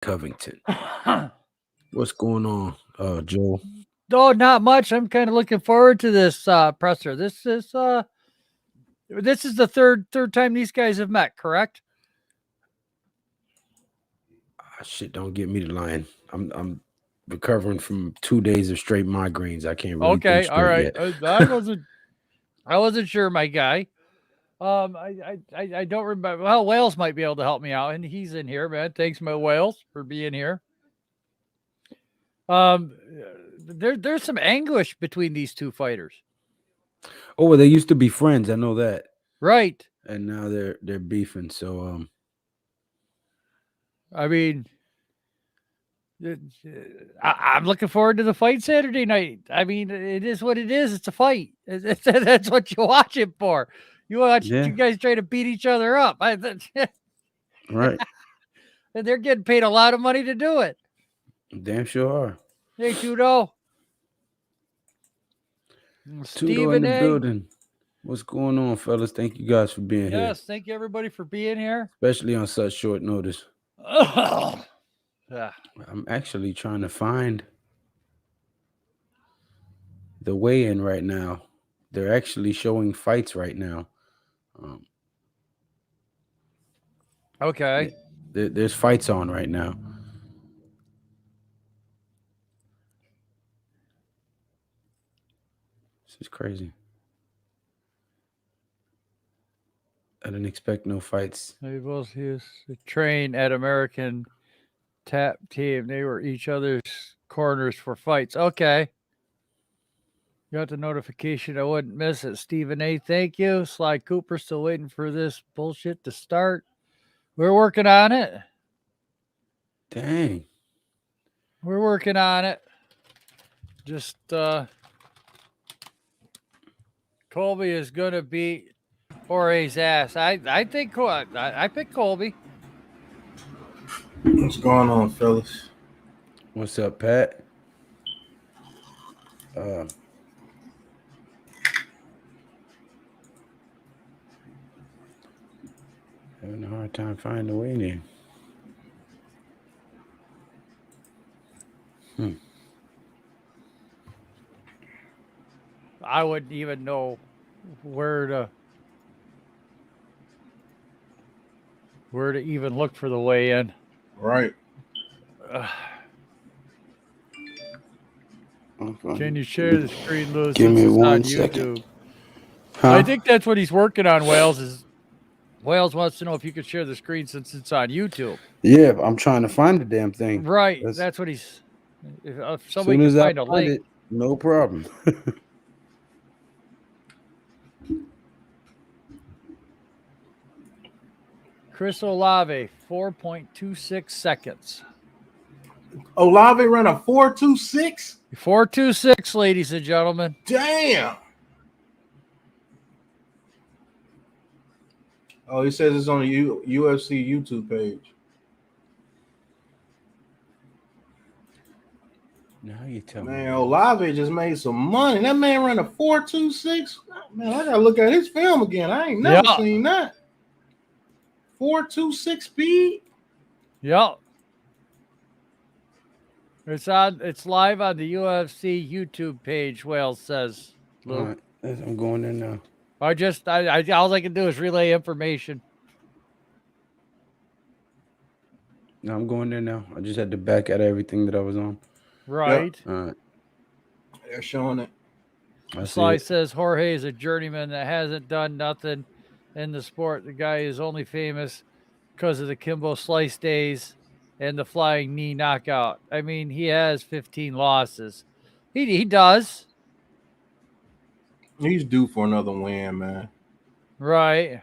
Covington. What's going on, Joel? Oh, not much. I'm kind of looking forward to this presser. This is the third time these guys have met, correct? Shit, don't get me to lying. I'm recovering from 2 days of straight migraines. I can't really think Okay, all straight right. yet. I wasn't sure, my guy. I don't remember. Well, Wales might be able to help me out, and he's in here, man. Thanks, my Wales, for being here. Um, there's some anguish between these two fighters, Oh, well, they used to be friends. I know that, right? and now they're beefing. So I mean, I'm looking forward to the fight Saturday night. I mean, it is what it is. It's a fight. That's what you watch it for. You watch yeah, two guys try to beat each other up. right. And they're getting paid a lot of money to do it. Damn sure are. Hey, Tudo. Tudo in Stephen the A. building. What's going on, fellas? Thank you guys for being here, Yes, thank you everybody for being here. especially on such short notice. Yeah. I'm actually trying to find the weigh-in right now. They're actually showing fights right now. Um, Okay. there's fights on right now. This is crazy. I didn't expect no fights. They both used to train at American Tap Team. They were each other's corners for fights. Okay. Got the notification. I wouldn't miss it. Stephen A. Thank you. Sly Cooper still waiting for this bullshit to start. We're working on it. Dang. We're working on it. Just Colby is gonna beat Jorge's ass. I think I picked Colby. What's going on, fellas? What's up, Pat? Having a hard time finding a way in. I wouldn't even know where to even look for the way in. Right. Can you share the screen, Lou, Give since me it's on 1 YouTube? second. I Huh? think that's what he's working on, Wales. Wales wants to know if you could share the screen since it's on YouTube. Yeah, I'm trying to find the damn thing. Right. As That's what he's. If somebody soon can as I find a find link. it, no problem. Chris Olave, 4.26 seconds. Olave ran a 4.26. 4.26, ladies and gentlemen. Damn. Oh, he says it's on the UFC YouTube page. Now you tell me. Man, Olave just made some money. That man ran a 4.26. Man, I gotta look at his film again. I ain't never seen that. 4.26 speed. Yep. It's live on the UFC YouTube page, Wales says. Lou. All right, I'm going there now. All I can do is relay information. No, I'm going there now. I just had to back out everything that I was on. Right. Yep. All right. They're showing it. Sly says Jorge is a journeyman that hasn't done nothing in the sport. The guy is only famous because of the Kimbo Slice days and the flying knee knockout. I mean, he has 15 losses. He does. He's due for another win, man. Right.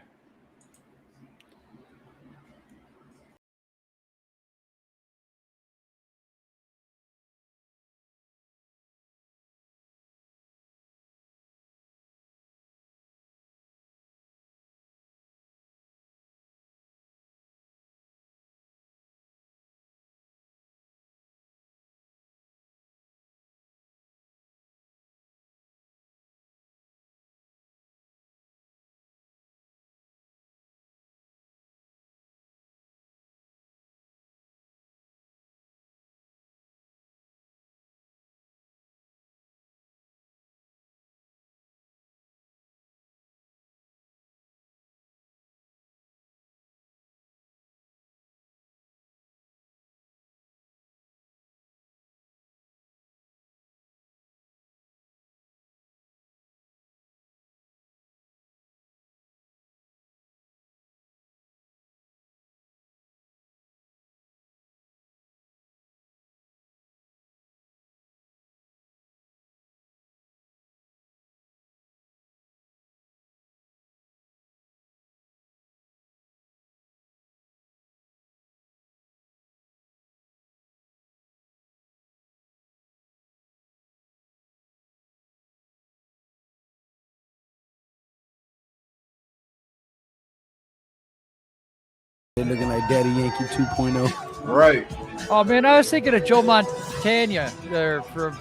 They're looking like Daddy Yankee 2.0. Right. Oh man, I was thinking of Joe Montana there from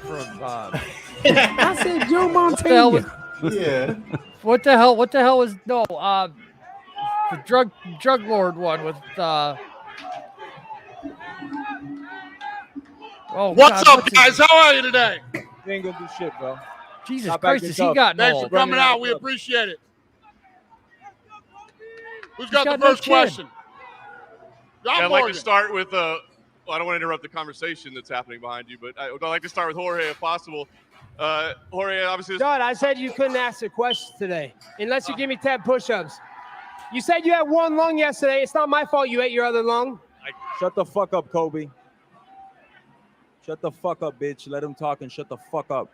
I said Joe what the hell was, Montana. Yeah. what the hell was the drug lord one with What's up, guys? How are you today? You ain't gonna do shit, bro. Jesus Stop Christ, acting has he tough. gotten Thanks for old? coming Running out out. of We club. appreciate it. Who's He's got the got no first chin. question? Yeah, I'd John like Morgan. to start with well, I don't want to interrupt the conversation that's happening behind you, but I'd like to start with Jorge if possible. Jorge, obviously, John, I said you couldn't ask a question today unless you give me 10 push-ups. You said you had one lung yesterday. It's not my fault you ate your other lung. Shut the fuck up, Kobe. Shut the fuck up, bitch. Let him talk and shut the fuck up.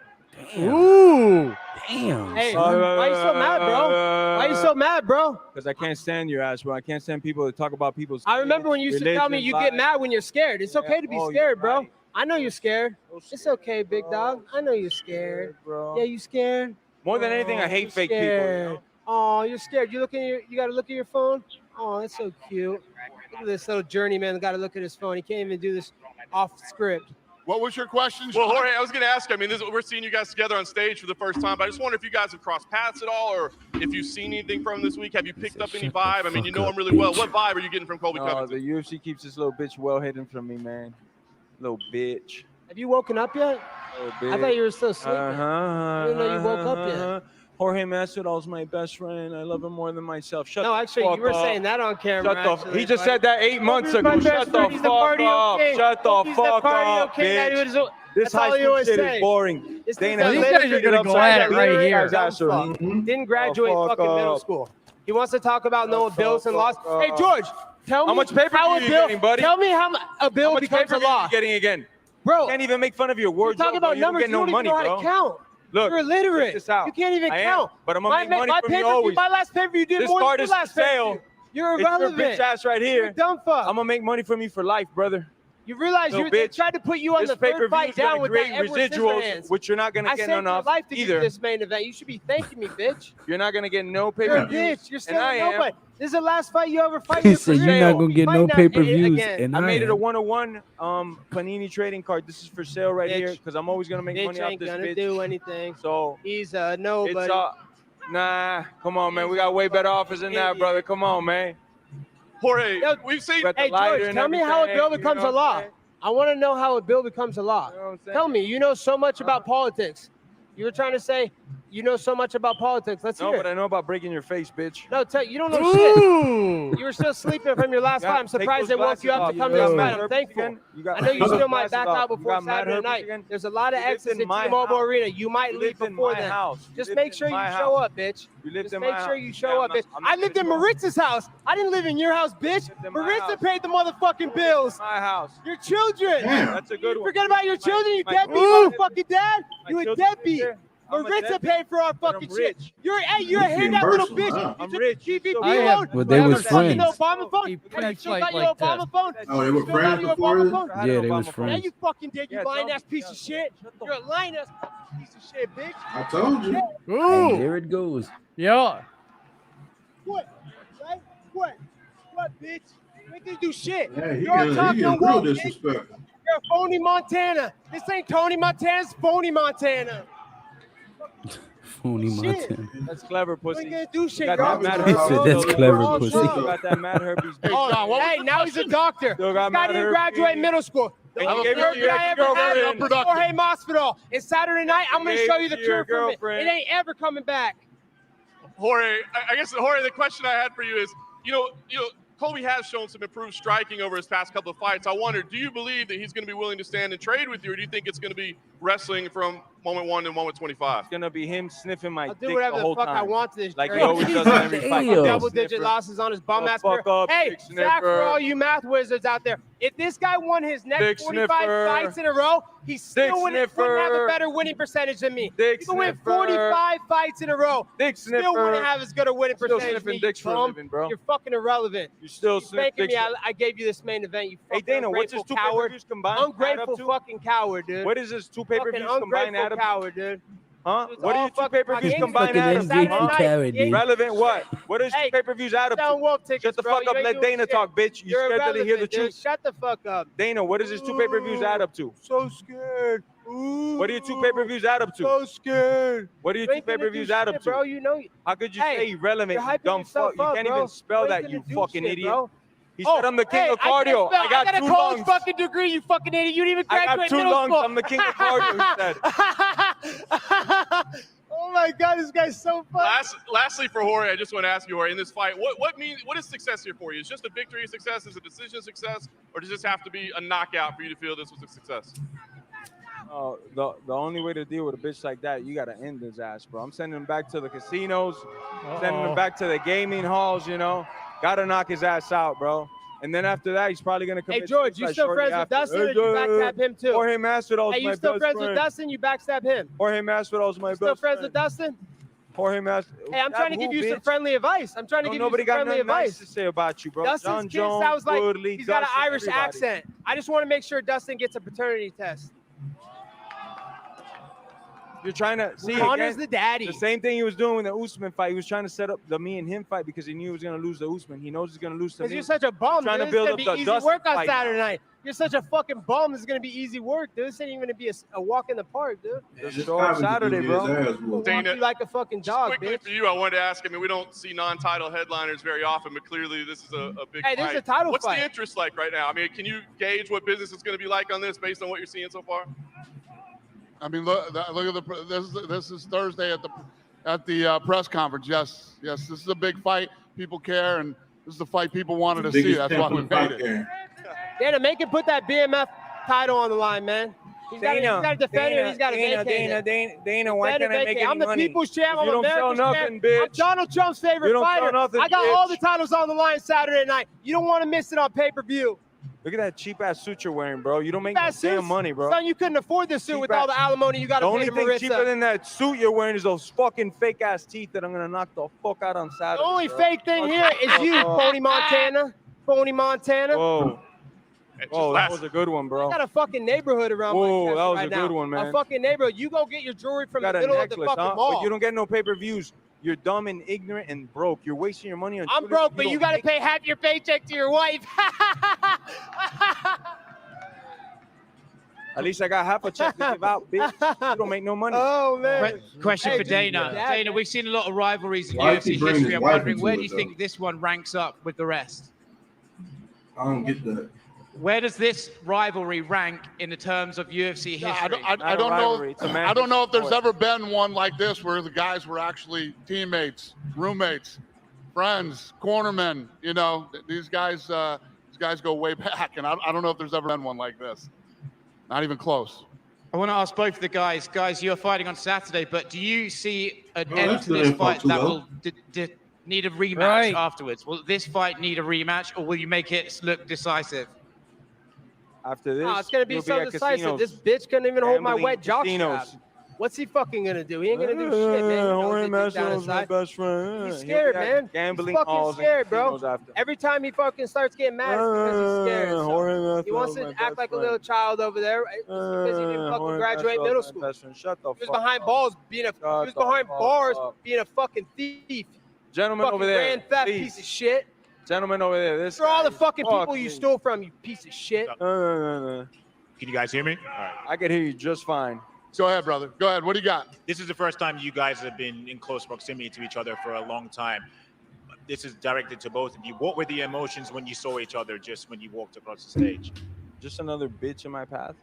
Ooh, Damn. Hey, why you so mad, bro? Why you so mad, bro? Because I can't stand your ass, bro. I can't stand people that talk about people's. I remember when you used to tell me religion, you get life. mad when you're scared. It's okay to be Oh, scared, you're bro. right. I know you're scared. It's okay, big bro. dog. I know you're scared. bro. Yeah, you scared? More than anything, I Oh, hate you're fake people. You scared. know? Oh, you're scared. You got to look at your phone. Oh, that's so cute. Look at this little journeyman. Got to look at his phone. He can't even do this off script. What was your question, well, John? Jorge, I was going to ask. I mean, we're seeing you guys together on stage for the first time, but I just wonder if you guys have crossed paths at all, or if you've seen anything from him this week. Have you picked said, up any "Shut the vibe? I mean, you fuck know up, him really well. bitch." What vibe are you getting from Colby No, Covington? the UFC keeps this little bitch well hidden from me, man. Little bitch. Have you woken up yet? Little bitch. I thought you were still sleeping. I didn't know you woke up yet. Jorge Masvidal's my best friend. I love him more than myself. Shut No, the actually, fuck you were up. saying that on camera. Shut the. actually, He just but- said that 8 months Kobe's my ago. best Shut the friend. He's the fuck cardio up. king. Shut the Kobe's the fuck cardio up, king. That bitch. was- This that's all high you school always shit say. is boring. This Dana, thing's these that guys are literally gonna go at it upside right down here. dumb fuck. Didn't graduate fuck fucking middle up. school. He wants to talk about no Shut bills the and laws. fuck Hey, up. George, tell How me much pay-per-view how a you bill. getting, buddy? Tell me how a bill How much becomes a pay-per-view law, you getting again? bro. Can't even make fun of your You're words. talking about You don't numbers. get You no don't money, even know how bro. to count. Look, You're illiterate. check this out. You can't even I am, count. but I'm gonna make money from you pay-per-view, always. my last pay-per-view did This more card than is your for last pay-per-view. sale. You're It's your irrelevant. bitch ass right You're a here. dumb fuck. I'm gonna make money from you for life, brother. You realize Little they bitch. tried to put you on This the pay-per-view third fight is gonna down with create that Edward residuals, Scissorhands. which you're not gonna I get saved none your of life to get either. this main event. You should be thanking me, bitch. You're not gonna get no You're a pay-per-view. bitch. You're still and I a am. nobody. This is the last fight you ever fight. in He your said career. you're not gonna get Fight no now, pay-per-views, again. and I made it a am. 101 Panini trading card. This is for sale right Bitch. here because I'm always gonna make Bitch money off ain't this gonna bitch. do anything. So He's a it's nobody. nah. Come on, man. We got way better offers than that, brother. Come on, man. Jorge, Yo, we've seen. Got the Hey, lighter George, and tell me how a everything, bill you know becomes a what I'm law. saying? I want to know how a bill becomes a law. You know what I'm saying? Tell me. You know so much about politics. You were trying to say you know so much about politics. Let's No, hear but it. I know about breaking your face, bitch. No, you don't know shit. Ooh. You were still sleeping from your last Yeah, fight. I'm take surprised those they woke you glasses up to off. come You to this got fight. mad I'm herpes thankful. again? You got I know you those still might glasses back off. out You before got mad Saturday herpes night. again? There's a lot of You lived exits in in my T-Mobile house. Arena. You might You leave lived in before my then. house. You Just lived make in sure you my show house. up, bitch. You lived Just in make my sure house. you Yeah, show I'm up, not- bitch. I'm not I lived in gonna go. Maritz's house. I didn't live in your house, bitch. lived in my Maritza house. paid the motherfucking bills. My house. Your children. Damn. That's a good one. Forget about your children, you My- deadbeat Ooh. motherfucking dad. My You a children live deadbeat. there. I'm a Maritza deadbeat, paid for our but I'm fucking rich. shit. You're a This handout little personal, bitch. huh? You I'm took rich. the GVP I loan. have- But they You was have a fucking friends. Obama phone. He Hey, you pre-fight still got your like Obama this. phone? Oh, they were You still got friends your before Obama this? phone? I had Yeah, an they was Obama phone. Yeah, friends. you fucking did, you Yeah, lying tell ass me. piece of shit. Shut the You're a lying ass piece of shit, bitch. I told you. And Ooh. there it goes. Yeah. What? Right? What, bitch? You ain't gonna do shit. Yeah, he You're getting talking real walk, bitch. disrespectful. You're phony Montana. This ain't Tony Montana's phony Montana. Phony Shit. Montana. That's clever, You ain't pussy. gonna do shit, Got girl. that mad He herpes. said that's still, clever, bro. pussy. Still got that mad herpes. Hey, Oh, John, what was hey, your now he's a question? doctor. Still got This guy mad didn't herpes. graduate middle school. The And you only gave it third to your guy I ever had ex-girlfriend. was Jorge Masvidal. It's Saturday night. I'm going to Gave show it you the to your cure from it. girlfriend. It ain't ever coming back. Jorge, I guess Jorge, the question I had for you is, you know, Colby has shown some improved striking over his past couple of fights. I wonder, do you believe that he's going to be willing to stand and trade with you, or do you think it's going to be wrestling from moment 1 to moment 25? It's gonna be him sniffing my I'll dick do whatever the the whole fuck time. I want to this Like he jury. always does in every fight. Damn. Double-digit Sniffer. losses on his bum ass Fuck career. up, Hey, big Zach, sniffer. for all you math wizards out there, if this guy won his next Big 45 sniffer. fights in a row, he still wouldn't have a sniffer. better winning percentage than me. Dick He can win sniffer. 45 fights in a row. Dick Still sniffer. wouldn't have as good a winning Still percentage as sniffing me, dicks you for a bum. living, bro. You're fucking irrelevant. You still You're sniff thanking dicks. me. I gave you this main event. You Hey fucking Dana, what's his ungrateful 2 coward. pay-per-views combined? add Ungrateful up to? fucking coward, dude. What is his 2 pay-per-views Fucking combined? ungrateful Add up? coward, dude. Huh? It's What are all your two fucking pay-per-views fucking combined Fucking add up MVP to? Huh? charity. Relevant what? What is Hey, two pay-per-views add up down to? wolf tickets, Shut the bro. fuck You up. ain't Let doing Dana shit. talk, bitch. You You're scared to hear the irrelevant, dude. truth. Shut the fuck up. Dana, what does his two pay-per-views add up to? So scared. Ooh, What are your two pay-per-views add up to? so scared. What are your You two ain't gonna do pay-per-views add up shit, to? bro. You know, How could you Hey, say irrelevant, you're you hyping dumb yourself fuck? You up, can't bro. even spell You that, ain't you gonna do fucking shit, idiot. bro. He said I'm the king of cardio. I got a two college lungs. fucking degree, you fucking idiot. You didn't even I graduate got two middle lungs. school. I'm the king of cardio, he said. Oh my god, this guy's so funny. Lastly, for Jorge, I just want to ask you, Jorge, in this fight, what is success here for you? Is just a victory a success? Is a decision a success? Or does this have to be a knockout for you to feel this was a success? The only way to deal with a bitch like that, you gotta end his ass, bro. I'm sending him back to the casinos, sending him back to the gaming halls, you know. Gotta knock his ass out, bro. And then after that, he's probably gonna commit. Hey George, you suicide still shortly friends with after. Dustin, or you backstab him too? Jorge Masvidal's Hey, you my still best friends with friend. Dustin? You backstab him? Jorge Masvidal's my best Still friends friend. with Dustin? Jorge Masvidal. Hey, I'm trying to give you some friendly advice. I'm trying to give you Nobody some got friendly nothing advice. nice to say about you, bro. Dustin's John kid Jones, sounds like Woodley, he's got an Dustin, Irish everybody. accent. I just want to make sure Dustin gets a paternity test. You're trying to see Connor's again, the daddy. the same thing he was doing with the Usman fight. He was trying to set up the me and him fight because he knew he was going to lose the Usman. He knows he's going to lose to Because me. you're such a bum, Trying dude. to build This up is the gonna be easy Dustin work on fight Saturday now. night. You're such a fucking bum. This is gonna be easy work, dude. This ain't even gonna be a walk in the park, dude. Just show up Saturday, bro. Walk Dana, you like a fucking dog, quickly bitch. for you, I wanted to ask. I mean, we don't see non-title headliners very often, but clearly this is a big Hey, fight. this is a title What's fight. the interest like right now? I mean, can you gauge what business is going to be like on this based on what you're seeing so far? I mean, look at this is Thursday at the press conference. Yes, this is a big fight. People care, and this is the fight people wanted to see. That's why we paid it. Dana, make him put that BMF title on the line, man. He's got to defend it. He's got to vacate it. Dana, why can't I make any I'm the money? people's champ. I'm You don't sell America's nothing, champ. bitch. I'm Donald Trump's favorite You don't sell fighter. nothing, I got all bitch. the titles on the line Saturday night. You don't want to miss it on pay-per-view. Look at that cheap ass suit you're wearing, bro. You don't make no Fast damn suits? money, bro. Son, you couldn't afford this suit Cheap with all the ass- alimony you got The to pay only to thing cheaper Maritza. than that suit you're wearing is those fucking fake ass teeth that I'm gonna knock the fuck out on Saturday. The only bro. fake thing here is you, Phony Montana. Phony Montana. Whoa. Oh, that was a good one, I bro. got a fucking neighborhood around Whoa, my chest that was right a now. good one, man. A fucking neighborhood. You go get your jewelry from You the got a middle of the necklace, fucking huh? mall. But you don't get no pay-per-views. You're dumb and ignorant and broke. You're wasting your money on. I'm jewelry broke, but you don't got to make. pay half your paycheck to your wife. At least I got half a check to give out, bitch. You don't make no money. Oh man. Question Hey, for dude, Dana. yeah. Dana, we've seen a lot of rivalries in Why is he UFC bringing history. his I'm wife wondering into where it, do you though? think this one ranks up with the rest? I don't get that. Where does this rivalry rank in the terms of UFC history? I don't know. I don't know if there's ever been one like this where the guys were actually teammates, roommates, friends, cornermen. You know, these guys go way back, and I don't know if there's ever been one like this. Not even close. I want to ask both of the guys. Guys, you're fighting on Saturday, but do you see an Oh, end that's to good this info fight too, that though. will need a rematch Right. afterwards? Will this fight need a rematch, or will you make it look decisive? After this, Oh, it's gonna be you'll so at decisive. casinos. This bitch couldn't even hold my Gambling wet jock casinos. strap. What's he fucking gonna do? He ain't gonna do shit, man. Jorge He knows it deep down Masvidal's my inside. best friend. He's He'll scared, be at man. Gambling He's fucking halls and scared, bro. casinos after. Every time he fucking starts getting mad, it's because he's scared. So Jorge Masvidal's he wants to my act best like a friend. little child over there. It's because he didn't fucking Jorge graduate Masvidal's middle my school. best friend. Shut the He was fuck behind up. balls being a being a fucking thief. Gentlemen Fucking over there, grand theft please. piece of shit. Gentlemen over there, this For all the guy is fucking people you fucking- stole from, you piece of shit. No. Can you guys hear me? All right. I can hear you just fine. Go ahead, brother. Go ahead. What do you got? This is the first time you guys have been in close proximity to each other for a long time. This is directed to both of you. What were the emotions when you saw each other just when you walked across the stage? Just another bitch in my path.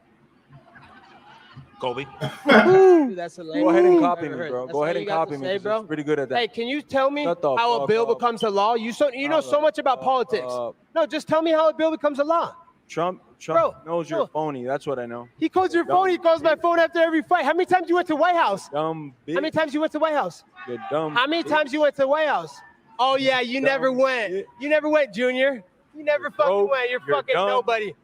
Colby? Dude, that's hilarious. Go ahead and I've copy never me, heard. bro. That's Go all ahead you and got to copy me. say, 'cause bro. I'm pretty good at that. Hey, can you tell me Shut the how a fuck bill up. becomes a law? You know so much about politics. No, just tell me how a bill becomes a law. Trump Bro, knows you're phony. That's what I know. He calls your phone. He calls my phone after every fight. How many times you went to White House? Dumb bitch. How many times you went to White House? You're dumb. How many bitch. times you went to White House? Oh yeah, you never went. bitch. You never went, Junior. You never fucking broke. went. You're You're fucking dumb. nobody.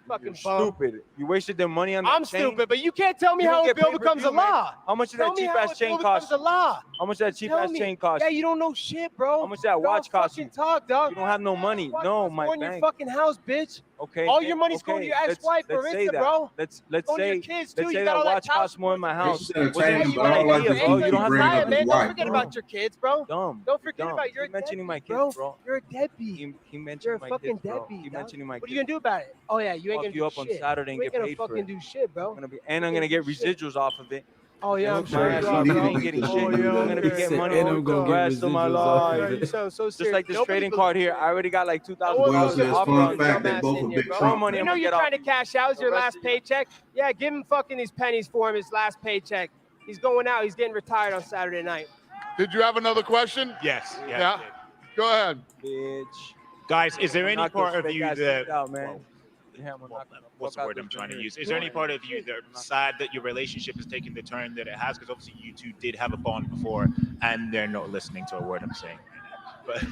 Fucking You're bum. stupid. You wasted their money on that I'm chain? stupid, but you can't tell me You don't how a get bill becomes a pay-per-view, man. law. How much did Tell that me cheap how ass a chain bill becomes cost? a law. How much did that cheap Tell ass me. chain cost? Yeah, you don't know shit, bro. How much did that watch Don't cost fucking you? talk, dog. You don't have no money. Watch No, costs my more in your bank. fucking house, bitch. Okay. All your money's going to your ex-wife, Let's say Marissa, that. bro. Let's Going to your say kids too. let's You say got that all that watch couch costs more in my house. It's What's entertaining, it but I don't like you, this bro? dude You don't have bringing no up money. his Don't wife, forget bro. about your kids, bro. Dumb. Don't forget Dumb. about your Keep mentioning my bro. kids, bro. You're a deadbeat. He mentioned You're a my fucking kids, bro. deadbeat. Keep dog. mentioning my What are kids. you gonna do about it? Oh yeah, you ain't Fuck gonna you do up on shit. Saturday and You ain't get gonna paid for fucking it. do shit, bro. And I'm gonna get residuals off of it. Oh yeah, I'm Look, sure my you ass are, off. Need I to bro. ain't beat getting this Oh shit. shit, yeah, I'm gonna be okay. getting money And for I'm the gonna get rest of my residuals off life. of You it. sound so serious. Just like this Nobody trading card here, I already got like $2,000 Well, of it's off fun on fact that dumbass both in of here, Big bro. more Trump. money You I'm know gonna you're get off. trying to cash out. It's the your rest last of your life. paycheck. Yeah, give him fucking these pennies for him. His last paycheck. He's going out. He's getting retired on Saturday night. Did you have another question? Yes. Yeah. Go ahead. Bitch. Guys, is there I'm any knock those part of fake you ass that teeth out, man. well, Yeah, I'm gonna knock the what's the fuck out word I'm those trying to veneers. use? Is there any part of you that's sad that your relationship is taking the turn that it has? Because obviously you two did have a bond before, and they're not listening to a word I'm saying. But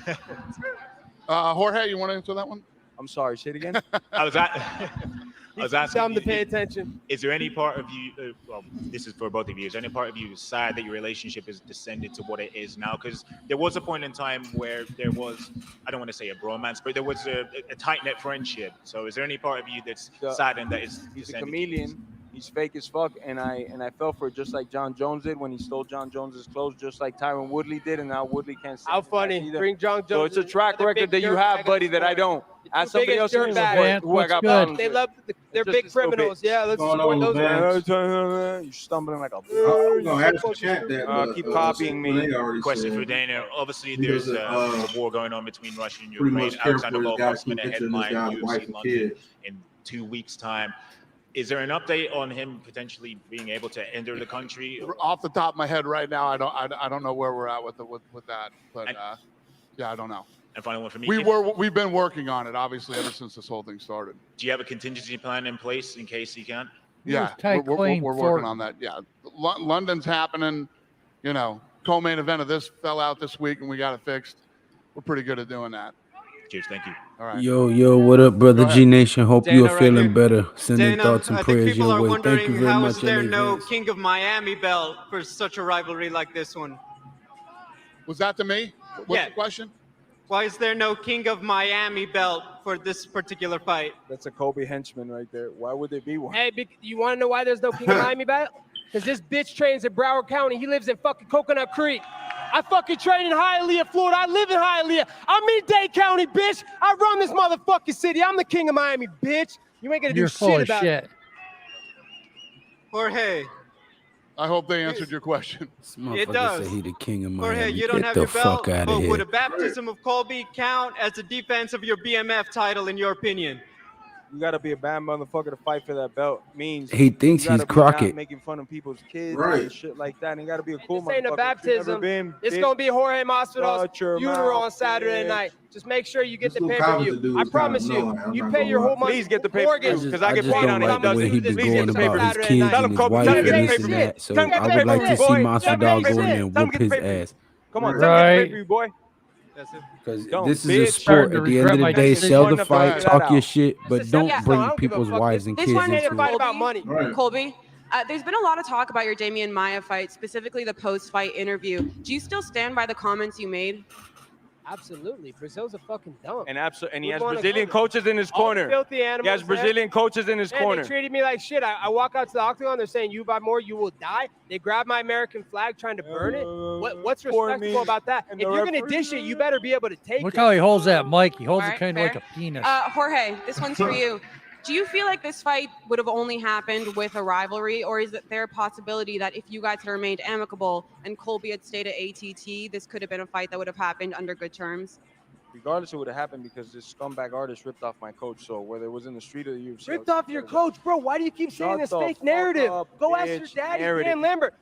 Jorge, you want to answer that one? I'm sorry, say it again. I was asking. Tell him to you, pay attention. Is there any part of you? Well, this is for both of you. Is there any part of you sad that your relationship has descended to what it is now? Because there was a point in time where there was, I don't want to say a bromance, but there was a tight knit friendship. So is there any part of you that's saddened that is He's a descended? chameleon. He's fake as fuck, and I fell for it just like John Jones did when he stole John Jones's clothes, just like Tyron Woodley did, and now Woodley can't stand How his ass funny. either. Bring John So Jones. it's a track another record big that you dirtbag have, on buddy, the that I sport. don't. The Ask two somebody else biggest in the dirtbags. sport who I got Good. problems They with. love. They're Just big a stupid. criminals. Yeah, let's Going support on, those Levance? guys. You're stumbling like a. I'm gonna ask the chat that, but keep copying me. They already Question for said Dana. Obviously, he there's doesn't, a war going on between Russia and pretty Ukraine. much care Alexander for his guys Volkov's going keep to mentioning this headline guy's wife UFC and London kids. in 2 weeks' time. Is there an update on him potentially being able to enter the country? Off the top of my head right now, I don't know where we're at with that, but yeah, I don't know. And final one for me. We've been working on it, obviously, ever since this whole thing started. Do you have a contingency plan in place in case he can't? Yeah, we're working on that. Yeah, London's happening. You know, co-main event of this fell out this week, and we got it fixed. We're pretty good at doing that. Cheers, thank you. All right. Yo, what up, brother G Nation? Hope Dana you are right feeling here. better. Sending Dana, thoughts and I think prayers people your are way. wondering Thank you very how much, is there LA no Vince. King of Miami belt for such a rivalry like this one? Was that to me? What's the question? Why is there no King of Miami belt for this particular fight? That's a Kobe henchman right there. Why would there be one? Hey, you want to know why there's no King of Miami belt? Because this bitch trains in Broward County. He lives in fucking Coconut Creek. I fucking train in Hialeah, Florida. I live in Hialeah. I'm in Dade County, bitch. I run this motherfucking city. I'm the King of Miami, bitch. You ain't gonna do You're full shit of about shit. it. Jorge, I hope they answered your question. This motherfucker does. say he the king of Jorge, Miami. you don't Get have the your belt, fuck out but of would here. a baptism of Colby count as a defense of your BMF title, in your opinion? You gotta be a bad motherfucker to fight for that belt. Means He thinks you he's gotta be not Crockett. making fun of people's kids Right. and shit like that. And you gotta be a cool This ain't a motherfucker. baptism. Been, It's bitch. gonna be Jorge Masvidal's Shut your funeral mouth, on Saturday bitch. night. Just make sure you get This the little pay-per-view. comment to do I is promise kinda you, annoying. I'm you not pay gonna your lie. whole money. Please get the pay-per-view, I because I just get paid don't on it. like the way he Please be get going the about his pay-per-view. kids Tell and him, his Kobe, wife tell him and get the this and pay-per-view. that. So Tell him get I the would like to pay-per-view, see boy. Masvidal Tell go him in get there and the whoop his pay-per-view. ass. Come on, Right. tell him get the Right. pay-per-view, boy. Because Don't, this is bitch. a sport. Starting to At the end regret of the my day, decision. sell the Enough to fight, figure that talk your out. shit, but It's a don't yes, bring no, I don't give a people's fuck. wives and This kids one ain't a into fight it. about money. Right. Colby, there's been a lot of talk about your Damian Maia fight, specifically the post-fight interview. Do you still stand by the comments you made? Absolutely. Brazil's a fucking dump. And he Who'd has wanna Brazilian go there? coaches in his All the corner. filthy animals He has there. Brazilian coaches in his Man, corner. they treated me like shit. I walk out to the octagon. They're saying, "You buy more, you will die." They grab my American flag, trying to burn it. What's pour me respectable about that? and If the you're gonna referee- dish it, you better be able to take Look it. how he holds that mic. He holds All it right, kind of like a fair. penis. Jorge, this one's for you. Do you feel like this fight would have only happened with a rivalry, or is there a possibility that if you guys had remained amicable and Colby had stayed at ATT, this could have been a fight that would have happened under good terms? Regardless, it would have happened because this scumbag artist ripped off my coach. So whether it was in the street or the UFC, Ripped off your coach, bro. Why do you keep saying Shut this the fake fuck narrative? up, Go ask your bitch. daddy, Narrative. Dan Lambert.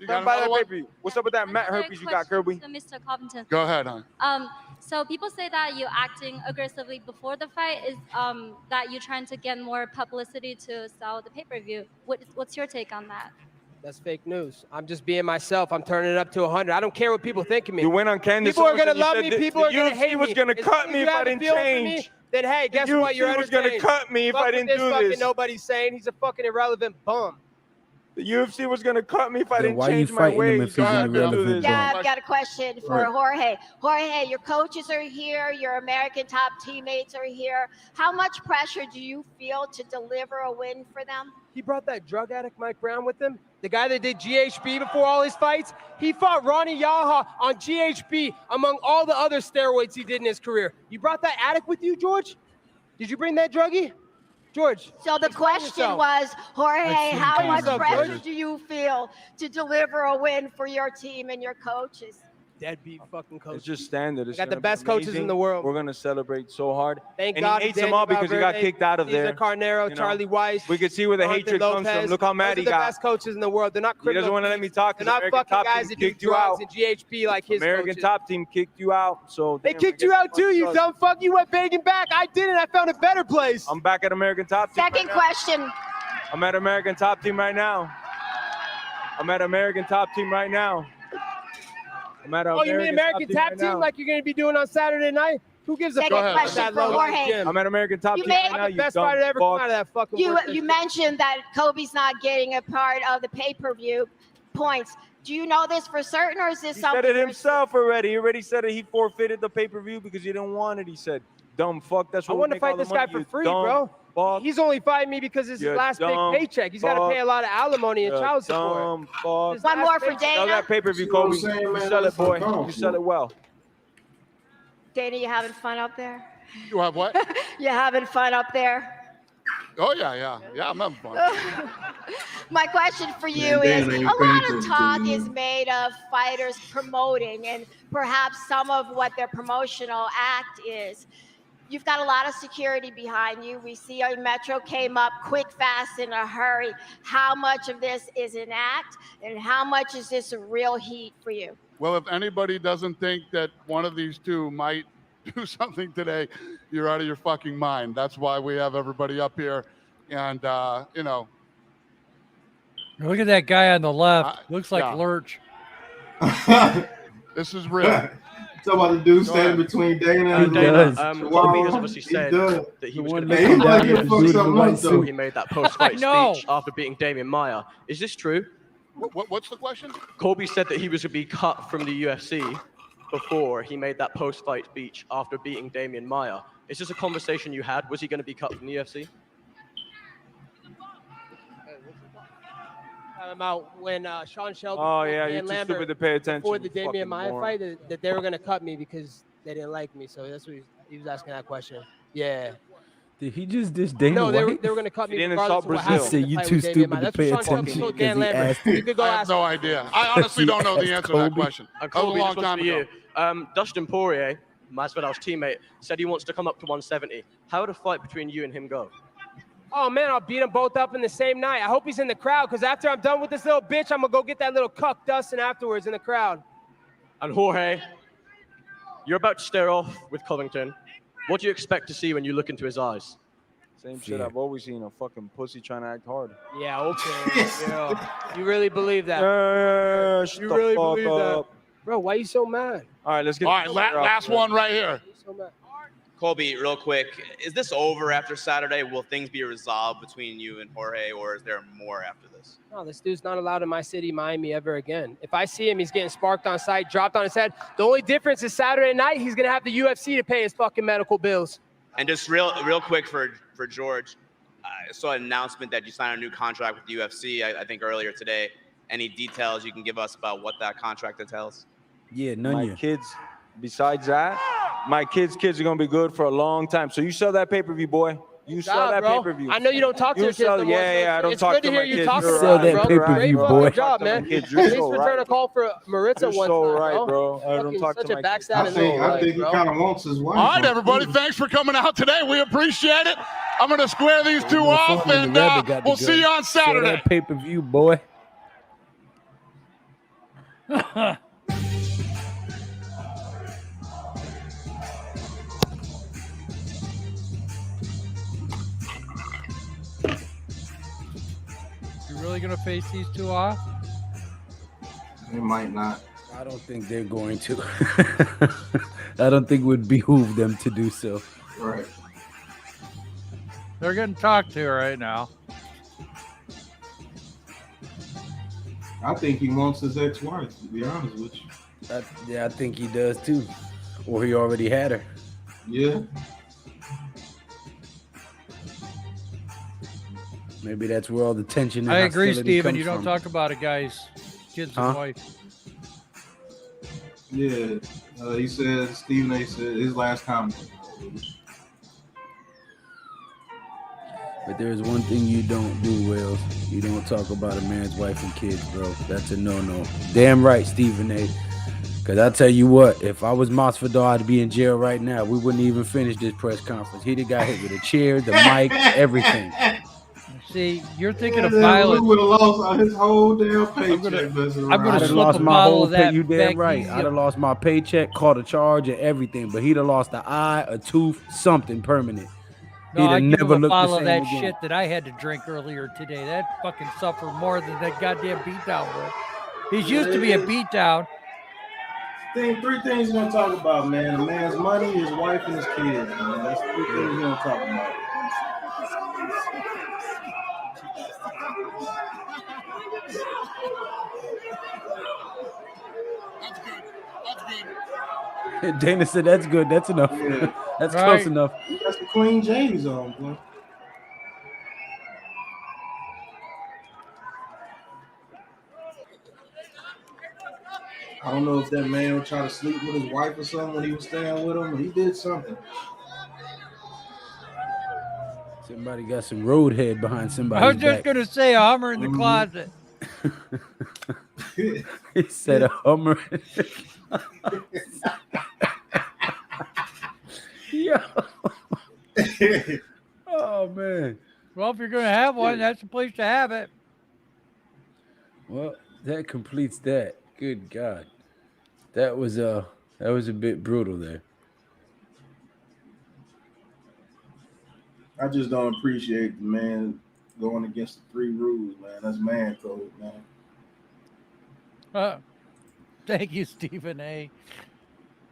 You Come got by another that one? pay-per-view. What's up with that Matt herpes you got, Kirby? So Mr. Covington. Go ahead, hon. So people say that you're acting aggressively before the fight is that you're trying to get more publicity to sell the pay-per-view. What's your take on that? That's fake news. I'm just being myself. I'm turning it up to 100. I don't care what people think of me. You went on Candace. People are gonna and you love said me. the- People the are gonna UFC hate me. was gonna As cut long as me you if I have a didn't feeling for me, change. then hey, The guess what? You're UFC was gonna entertained. cut me if Fuck I what didn't this do fucking this. nobody's saying. He's a fucking irrelevant bum. The UFC was gonna cut me if I Then didn't why you change my fighting him ways. if he's an irrelevant Yeah, bum? I've got a question for Jorge. Jorge, your coaches are here. Your American top teammates are here. How much pressure do you feel to deliver a win for them? He brought that drug addict Mike Brown with him. The guy that did GHB before all his fights. He fought Ronnie Yaha on GHB among all the other steroids he did in his career. You brought that addict with you, George? Did you bring that druggie? George. So the question was, Jorge, how much pressure do you feel to deliver a win for your team and your coaches? Deadbeat fucking coach. It's just standard. It's I got the gonna be best coaches in amazing. the world. We're gonna celebrate so hard. Thank and God he hates Daniel them all because he got Valverde, kicked out of Cesar there. Carnero, You know? Charlie Weiss. We could see where the Jonathan hatred comes Lopez. from. Look how mad Those he are the got. best coaches in the world. They're not He criminals. doesn't want to let me talk. They're not American fucking Top guys Team that do kicked you out. drugs and GHB like his American coaches. Top Team kicked you out. So They damn, kicked I you guess out too, you us. dumb fuck. You went begging back. I didn't. I found a better place. I'm back at American Top Team. Second question. I'm at American Top Team right now. I'm at American Top Team right now. I'm at Oh, you mean American Top Team like you're going to be doing on Saturday night? Who gives a Second fuck about question that for low Jorge. gym? I'm at American Top You Team made- right now. I'm the best dumb fighter to ever come fuck. out of that fucking You mentioned that Kobe's not getting a part of the pay-per-view points. Do you know this for certain, or is this He something? said it himself already. He already said it. He forfeited the pay-per-view because he didn't want it. He said, dumb fuck. That's I what we want to make all fight the this guy money, for you free, dumb bro. fuck. He's only fighting me because it's his You last big dumb paycheck. He's got to fuck. pay a lot of alimony and You child support. dumb fuck. His One last more for paycheck. Sell Dana. that pay-per-view, See what I'm Kobe. saying, You man? sell it, Listen, boy. come on, You sell it well. Dana, you having fun up there? You have what? You having fun up there? Oh, yeah. I'm having fun. My question for you Man, is, Dana a ain't lot paying of attention to talk you. is made of fighters promoting and perhaps some of what their promotional act is. You've got a lot of security behind you. We see our Metro came up quick, fast, in a hurry. How much of this is an act, and how much is this a real heat for you? Well, if anybody doesn't think that one of these two might do something today, you're out of your fucking mind. That's why we have everybody up here. And, you know. Look at that guy on the left. Looks like yeah. Lurch. This is real. Talk about the dude Go standing ahead. between Dana and Dana, Chihuahua. Kobe has obviously He said done. that he was one going to Hey, be he cut like down he because fucked something up, though. he made that post-fight know. speech after beating Damian Maia. Is this true? What's the question? Colby said that he was going to be cut from the UFC before he made that post-fight speech after beating Damian Maia. Is this a conversation you had? Was he going to be cut from the UFC? About when Sean Shelby Oh, told yeah, Dan you're too Lambert stupid to pay attention. before the you Damian fucking Maia moron. fight that they were going to cut me because they didn't like me. So that's what he was asking that question. Yeah. Did he just dish Dana No, they were White? going to cut me He didn't regardless insult of what Brazil. happened. He in the said fight you with too Damian stupid Maia. to That's pay what Sean Shelby attention told because Dan he Lambert. asked You him. could go I have ask no him. idea. I honestly don't know the answer to that Kobe. question. That was a Colby, long this one's time for ago. you. Dustin Poirier, Masvidal's teammate, said he wants to come up to 170. How would a fight between you and him go? Oh, man, I'll beat them both up in the same night. I hope he's in the crowd because after I'm done with this little bitch, I'm going to go get that little cuck Dustin afterwards in the crowd. And Jorge, you're about to stare off with Covington. What do you expect to see when you look into his eyes? Same shit I've always seen, a fucking pussy trying to act hard. Yeah, okay. Yeah. You really believe that? Shut You the really fuck believe up. that? Bro, why are you so mad? All right, let's get All right, last one right here. Why are you so mad? Colby, real quick, is this over after Saturday? Will things be resolved between you and Jorge, or is there more after this? No, this dude's not allowed in my city, Miami, ever again. If I see him, he's getting sparked on sight, dropped on his head. The only difference is Saturday night, he's going to have the UFC to pay his fucking medical bills. And just real quick for George, I saw an announcement that you signed a new contract with the UFC, I think earlier today. Any details you can give us about what that contract entails? Yeah, none My yet. kids, besides that, my kids are going to be good for a long time. So you sell that pay-per-view, boy. You sell Job, that bro. pay-per-view. I know you don't talk to your kids no more, Yeah, I don't it's talk good to to my hear you kids. talk You're about right, it, bro. pay-per-view, Great boy. fucking job, man. Kids, Thanks you're so for trying to right. call for Maritza You're one so time, right, bro. I don't Fucking talk such to a my kids. backstabbing I think he bro. kind of wants his wife. All right, everybody. Thanks for coming out today. We appreciate it. I'm going to square these two off, and we'll see you on Saturday. Pay-per-view, boy. You really gonna face these two off? They might not. I don't think they're going to. I don't think it would behoove them to do so. Right. They're getting talked to right now. I think he wants his ex-wife, to be honest with you. Yeah, I think he does too. Or he already had her. Yeah. Maybe that's where all the tension and I agree, hostility Steven. comes You don't from. talk about a guy's kids and wife. Yeah. He said, Stephen A. said his last comment. But there's one thing you don't do, Wells. You don't talk about a man's wife and kids, bro. That's a no-no. Damn right, Stephen A. Because I tell you what, if I was Masvidal, I'd be in jail right now. We wouldn't even finish this press conference. He'd have got hit with a chair, the mic, everything. See, you're thinking of Lou violence. would have lost his whole damn paycheck. I'm gonna I'd have slip lost a my bottle whole of that You damn back right. easy. I'd have lost my paycheck, caught a charge, and everything. But he'd have lost an eye, a tooth, something permanent. No, He'd have I give never him a looked the bottle of same that again. shit that I had to drink earlier today. That fucking suffered more than that goddamn beatdown was. He's used to be a beatdown. Three things he's gonna talk about, man. A man's money, his wife, and his kids, man. That's three things he's gonna talk about. Dana said, that's good. That's enough. Yeah. That's Right. close enough. That's the Queen James on, boy. I don't know if that man would try to sleep with his wife or something when he was staying with him, but he did something. Somebody got some roadhead behind somebody's I was just back. gonna say a Hummer in the closet. He said a Hummer. Yo. Oh man. Well, if you're gonna have one, that's the place to have it. Well, that completes that. Good God. That was a bit brutal there. I just don't appreciate the man going against the three rules, man. That's man code, man. Thank you, Stephen A.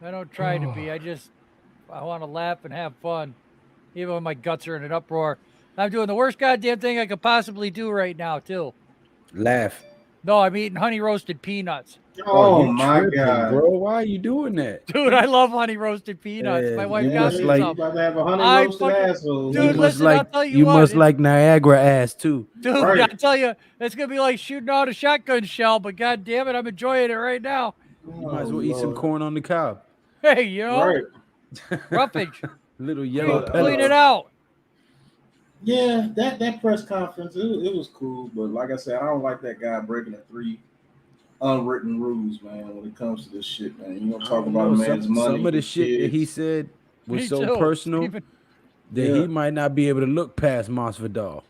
I don't try to Oh. be. I want to laugh and have fun, even when my guts are in an uproar. I'm doing the worst goddamn thing I could possibly do right now, too. Laugh. No, I'm eating honey roasted peanuts. Oh, you my tripping, God. bro. Why are you doing that? Dude, I love honey roasted peanuts. My wife got me like, some. about to have a honey I roasted fucking- asshole. Dude, listen, I'll tell you you what. must like Niagara ass too. Dude, I tell you, it's gonna be like shooting out a shotgun shell, but god damn it, I'm enjoying it right now. You might as well eat some corn on the cob. Hey, you know, Right. roughage. Little yellow Clean pellets. it out. Yeah, that press conference, it was cool. But like I said, I don't like that guy breaking the three unwritten rules, man, when it comes to this shit, man. You don't talk about a man's money. Some of the his shit that he kids. said was Me so too, personal Stephen. that Yeah. he might not be able to look past Masvidal.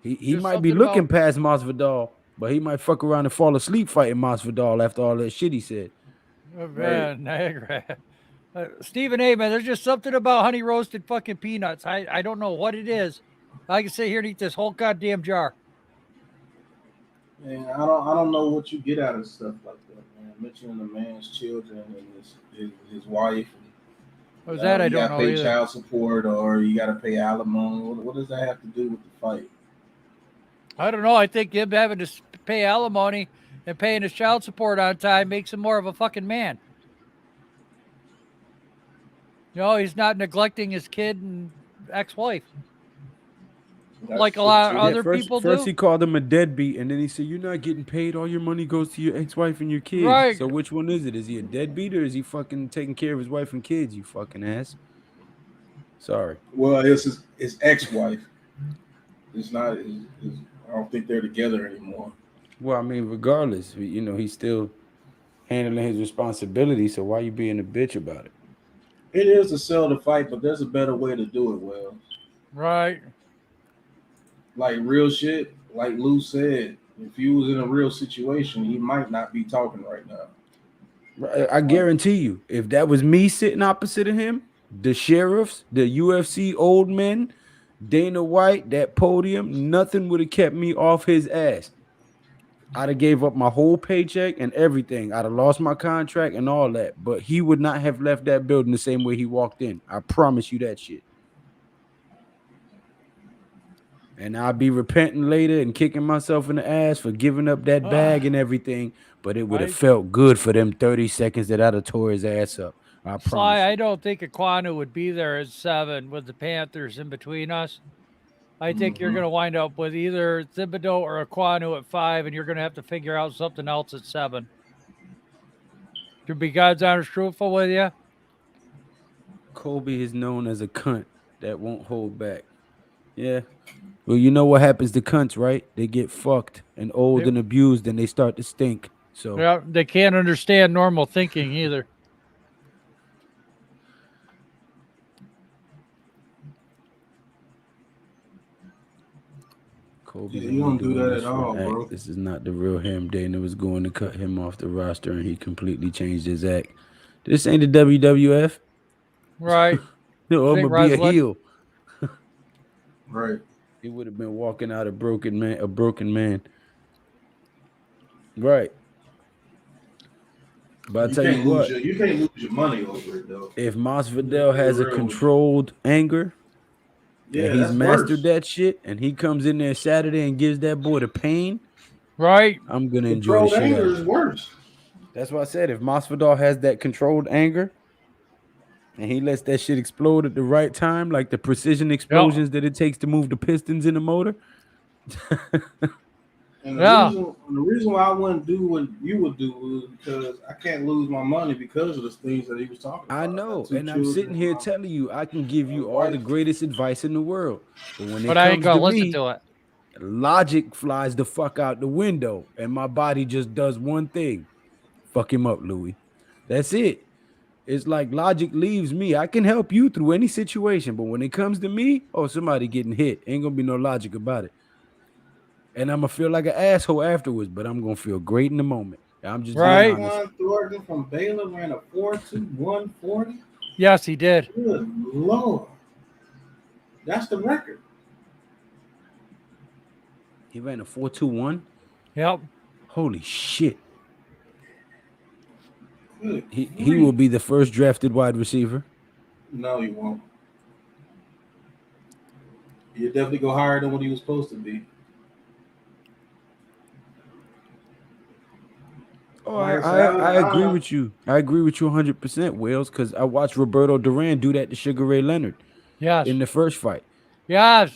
He There's might be something looking about- past Masvidal, but he might fuck around and fall asleep fighting Masvidal after all that shit he said. Oh, man, Niagara. Stephen A, man, there's just something about honey roasted fucking peanuts. I don't know what it is. I can sit here and eat this whole goddamn jar. Man, I don't know what you get out of stuff like that, man. Mentioning a man's children and his wife. What was that? I You don't gotta know pay either. child support or you gotta pay alimony. What does that have to do with the fight? I don't know. I think him having to pay alimony and paying his child support on time makes him more of a fucking man. You know, he's not neglecting his kid and ex-wife. Like a lot of other people First do. he called him a deadbeat, and then he said, "You're not getting paid. All your money goes to your ex-wife and your kids." Right. So which one is it? Is he a deadbeat or is he fucking taking care of his wife and kids? You fucking ass. Sorry. Well, it's his ex-wife. It's not. I don't think they're together anymore. Well, I mean, regardless, you know, he's still handling his responsibility. So why you being a bitch about it? It is to sell the fight, but there's a better way to do it. Well, Right. like real shit. Like Lou said, If he was in a real situation, he might not be talking right now. I guarantee you, if that was me sitting opposite of him, the sheriffs, the UFC old men, Dana White, that podium, nothing would have kept me off his ass. I'd have gave up my whole paycheck and everything. I'd have lost my contract and all that. But he would not have left that building the same way he walked in. I promise you that shit. And I'll be repenting later and kicking myself in the ass for giving up that bag and everything. But it would have felt good for them 30 seconds that I'd have tore his ass up. I promise. Sly, I don't think Aquanu would be there at 7 with the Panthers in between us. I think you're going to wind up with either Thibodeau or Aquanu at 5, and you're going to have to figure out something else at 7. To be God's honest truthful with you, Kobe is known as a cunt that won't hold back. Yeah. Well, you know what happens to cunts, right? They get fucked and old and abused, and they start to stink. So yeah, they can't understand normal thinking either. Kobe, you don't do that at all, act. bro. This is not the real him. Dana was going to cut him off the roster, and he completely changed his act. This ain't the WWF. Right. No, I'm going to be a heel. Right. He would have been walking out a broken man. Right. But I tell you what. You can't lose your money over it, though. If MASVIDAL has a controlled anger, and he's mastered that shit, and he comes in there Saturday and gives that boy the pain, right? I'm going to enjoy the shit. Controlled anger is worse. That's what I said. If MASVIDAL has that controlled anger, and he lets that shit explode at the right time, like the precision explosions that it takes to move the pistons in the motor. And the reason why I wouldn't do what you would do was because I can't lose my money because of the things that he was talking about. I know, and I'm sitting here telling you I can give you all the greatest advice in the world, but when I ain't gonna listen to it. Logic flies the fuck out the window, and my body just does one thing: fuck him up, Louis. That's it. It's like logic leaves me. I can help you through any situation, but when it comes to me, somebody getting hit, ain't gonna be no logic about it. And I'm gonna feel like an asshole afterwards, but I'm gonna feel great in the moment. I'm just right. Thornton from Baylor ran a 4.21 40. Yes, he did. Good Lord, that's the record. He ran a 4.21. Yep. Holy shit. He will be the first drafted wide receiver. No, he won't. He'll definitely go higher than what he was supposed to be. Oh, I agree with you. I agree with you 100%, Wales, because I watched Roberto Duran do that to Sugar Ray Leonard. Yes. In the first fight. Yes.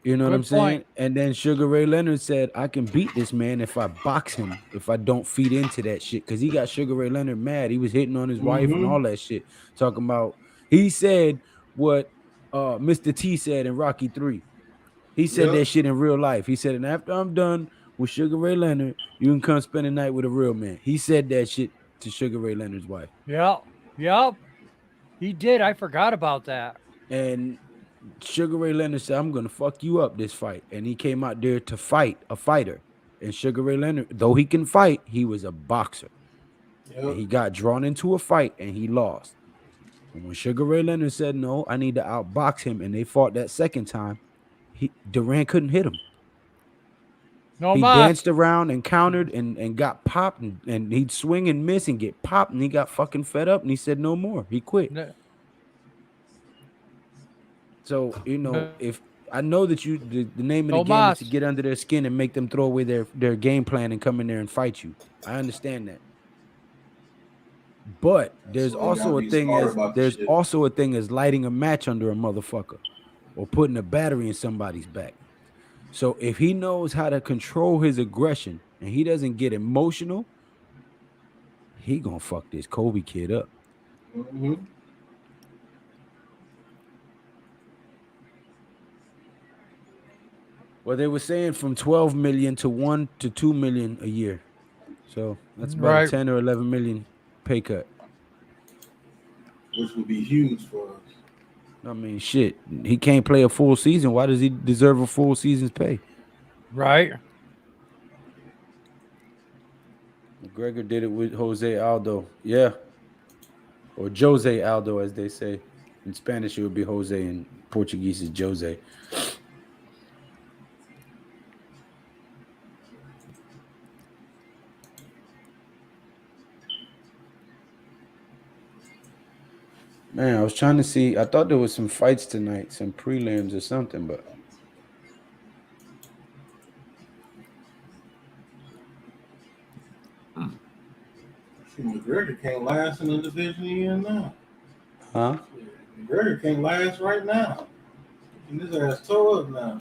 You know what I'm saying? And then Sugar Ray Leonard said, I can beat this man if I box him, if I don't feed into that shit. Because he got Sugar Ray Leonard mad. He was hitting on his wife and all that shit. Talking about, he said what Mr. T said in Rocky 3. He said that shit in real life. He said, and after I'm done with Sugar Ray Leonard, you can come spend the night with a real man. He said that shit to Sugar Ray Leonard's wife. Yep. He did. I forgot about that. And Sugar Ray Leonard said, I'm going to fuck you up this fight. And he came out there to fight a fighter. And Sugar Ray Leonard, though he can fight, he was a boxer. And he got drawn into a fight and he lost. And when Sugar Ray Leonard said, no, I need to outbox him, and they fought that second time, Duran couldn't hit him. He danced around and countered and got popped, and he'd swing and miss and get popped, and he got fucking fed up and he said no more. He quit. So, if I know that the name of the game is to get under their skin and make them throw away their game plan and come in there and fight you. I understand that. But there's also a thing as lighting a match under a motherfucker or putting a battery in somebody's back. So if he knows how to control his aggression and he doesn't get emotional, he gonna fuck this Kobe kid up. Mm-hmm. Well, they were saying from 12 million to 1 to 2 million a year. So that's about a 10 or 11 million pay cut. Which would be huge for us. I mean, shit. He can't play a full season. Why does he deserve a full season's pay? Right. McGregor did it with Jose Aldo. Yeah. Or Jose Aldo, as they say. In Spanish, it would be Jose. In Portuguese, is Jose. Man, I was trying to see. I thought there was some fights tonight, some prelims or something, but McGregor can't last in the division he in now. huh? McGregor can't last right now. And his ass toe up now.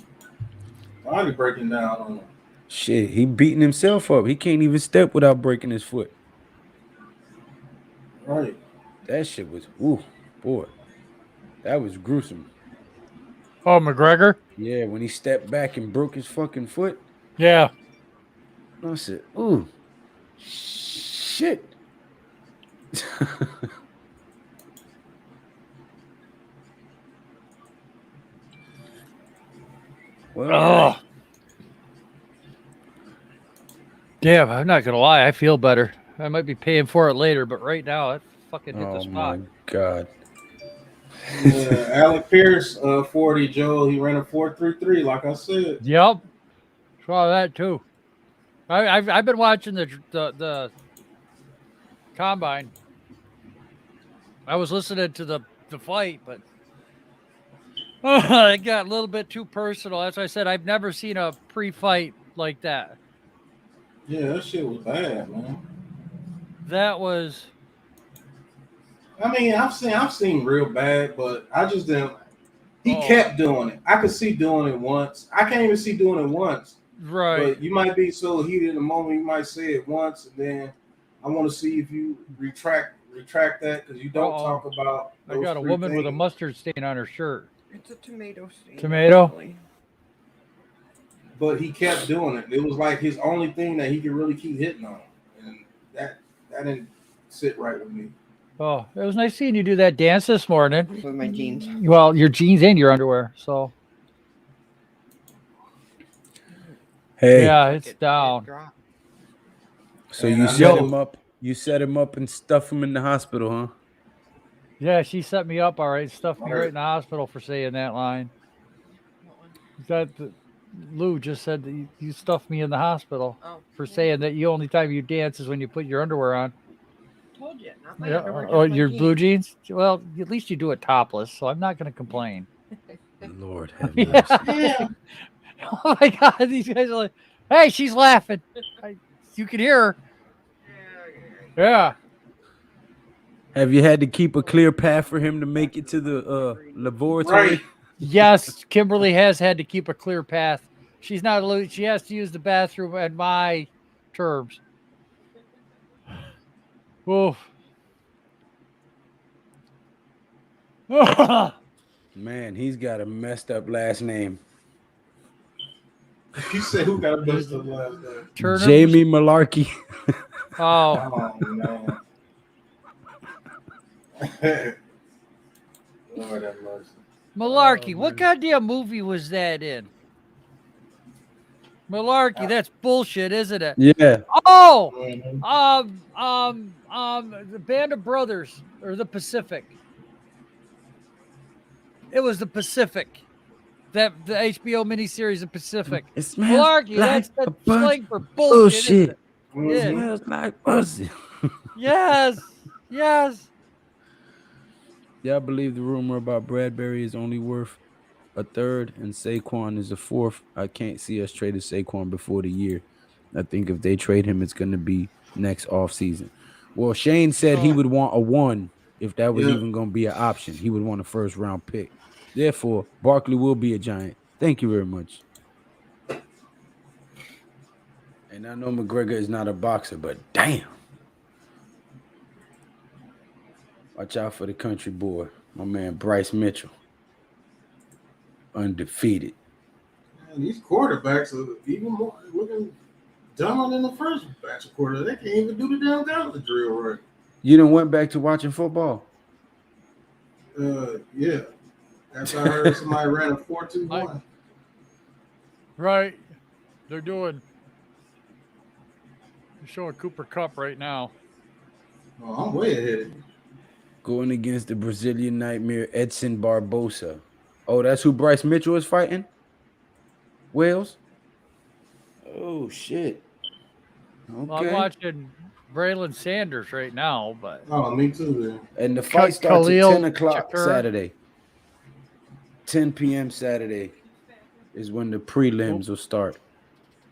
Body breaking down on him. Shit, he beating himself up. He can't even step without breaking his foot. Right. That shit was, ooh, boy, that was gruesome. Oh, McGregor? Yeah, when he stepped back and broke his fucking foot. Yeah. I said, ooh, shit. Well, Oh. Damn, I'm not gonna lie. I feel better. I might be paying for it later, but right now it fucking hit the oh spot. my God. Yeah, Alec Pierce, 40, Joe. He ran a 4.33, like I said. Yep. Saw that too. I've been watching the combine. I was listening to the fight, but it got a little bit too personal. As I said, I've never seen a pre-fight like that. Yeah, that shit was bad, man. That was. I mean, I've seen real bad, but I just didn't. He kept doing it. I could see doing it once. I can't even see doing it once. Right. But you might be so heated in the moment, you might say it once, and then I want to see if you retract that because you don't talk about. I got a woman with a mustard stain on her shirt. It's a tomato stain. Tomato? Actually. But he kept doing it. It was like his only thing that he could really keep hitting on, and that didn't sit right with me. Oh, it was nice seeing you do that dance this morning. With my jeans. Well, your jeans and your underwear. So. Hey. Yeah, it's down. So you set him up. You set him up and stuff him in the hospital, huh? Yeah, she set me up all right. Stuffed me right in the hospital for saying that line. Lou just said that you stuffed me in the hospital for saying that the only time you dance is when you put your underwear on. Told you, not my Yeah, underwear, just or my your jeans. blue jeans? Well, at least you do it topless, so I'm not going to complain. Lord have Yeah. Oh my God, these guys are like, hey, she's laughing. You can hear her. Yeah. Have you had to keep a clear path for him to make it to the laboratory? Right. Yes, Kimberly has had to keep a clear path. She's not. She has to use the bathroom at my terms. Oof. Man, he's got a messed up last name. You said who got a messed up last name? Turner? Jamie Malarkey. Oh. Man. Lord have mercy. Malarkey. What goddamn movie was that in? Malarkey. That's bullshit, isn't it? Yeah. Oh. The Band of Brothers or the Pacific. It was the Pacific. The HBO miniseries, The Pacific. It smells Malarkey. like That's a bunch slang for bullshit. Isn't it? It smells like pussy. Yes. Yes. Y'all believe the rumor about Bradbury is only worth a third and Saquon is a fourth? I can't see us trading Saquon before the year. I think if they trade him, it's going to be next offseason. Well, Shane said he would want a 1 if that was even going to be an option. He would want a first round pick. Therefore, Barkley will be a Giant. Thank you very much. And I know McGregor is not a boxer, but damn. Watch out for the country boy, my man Bryce Mitchell. Undefeated. Man, these quarterbacks are even more looking dumber than the first batch of quarterbacks. They can't even do the damn college drill right. You done went back to watching football? Yeah. After I heard somebody ran a 4.21. Right. They're doing. You're showing Cooper Cup right now. Oh, I'm way ahead of you. Going against the Brazilian Nightmare, Edson Barbosa. Oh, that's who Bryce Mitchell is fighting? Wales? Oh, shit. Okay. Well, I'm watching Braylon Sanders right now, but Oh, me too, then. And the fight starts Khalil at 10 o'clock Shakur. Saturday. 10 p.m. Saturday is when the prelims will start.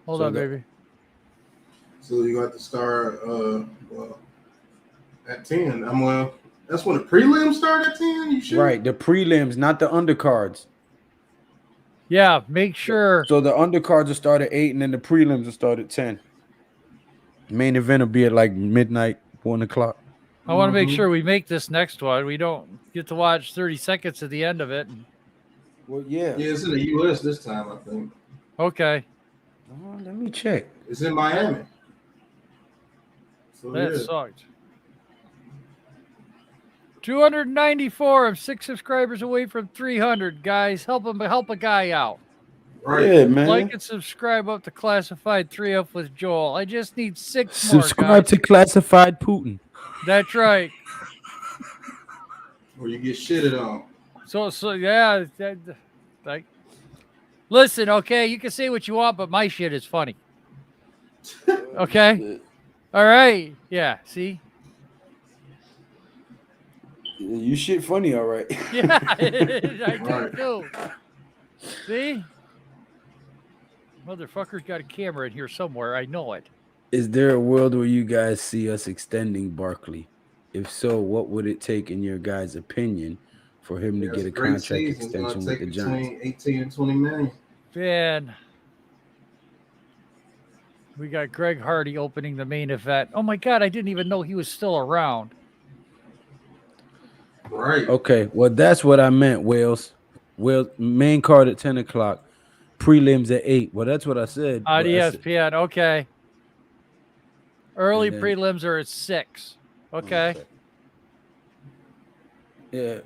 Hold So on, baby. So you got to start at 10. That's when the prelims start at 10? You sure? Right, the prelims, not the undercards. Yeah, make sure. So the undercards will start at 8 and then the prelims will start at 10. Main event will be at like midnight, 1 o'clock. I want to make sure we make this next one. We don't get to watch 30 seconds at the end of it. Well, yeah. Yeah, it's in the U.S. this time, I think. Okay. Let me check. It's in Miami. So, That yeah. sucked. 294. I'm 6 subscribers away from 300. Guys, help a guy out. Right. Yeah, man. Like and subscribe up to Classified 3F with Joel. I just need 6 Subscribe more, guys. to Classified Putin. That's right. Or you get shitted on. So yeah. Like, listen, okay, you can say what you want, but my shit is funny. Okay? All right. Yeah, see? You shit funny, all right. Yeah, I do. See? Motherfucker's got a camera in here somewhere. I know it. Is there a world where you guys see us extending Barkley? If so, what would it take, in your guys' opinion, for him to get a contract extension with the Giants? Between 18 and 20 million. Man. We got Greg Hardy opening the main event. Oh my God, I didn't even know he was still around. Right. Okay, well, that's what I meant, Wales. Main card at 10 o'clock. Prelims at 8. Well, that's what I said. On but I said- ESPN, okay. Early And then- prelims are at 6. Okay. Yeah.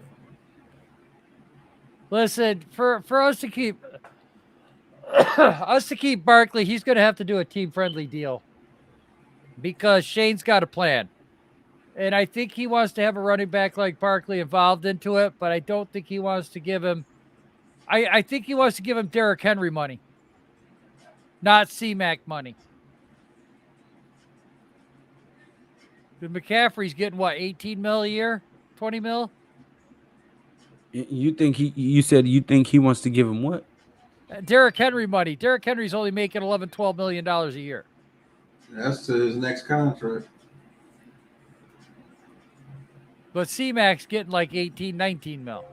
Listen, for us to keep Barkley, he's going to have to do a team-friendly deal because Shane's got a plan. And I think he wants to have a running back like Barkley involved into it, but I don't think he wants to give him I think he wants to give him Derrick Henry money, not C-Mac money. McCaffrey's getting what, 18 mil a year? 20 mil? You think you said you think he wants to give him what? Derrick Henry money. Derrick Henry's only making $11-12 million a year. That's to his next contract. But C-Mac's getting like 18-19 mil.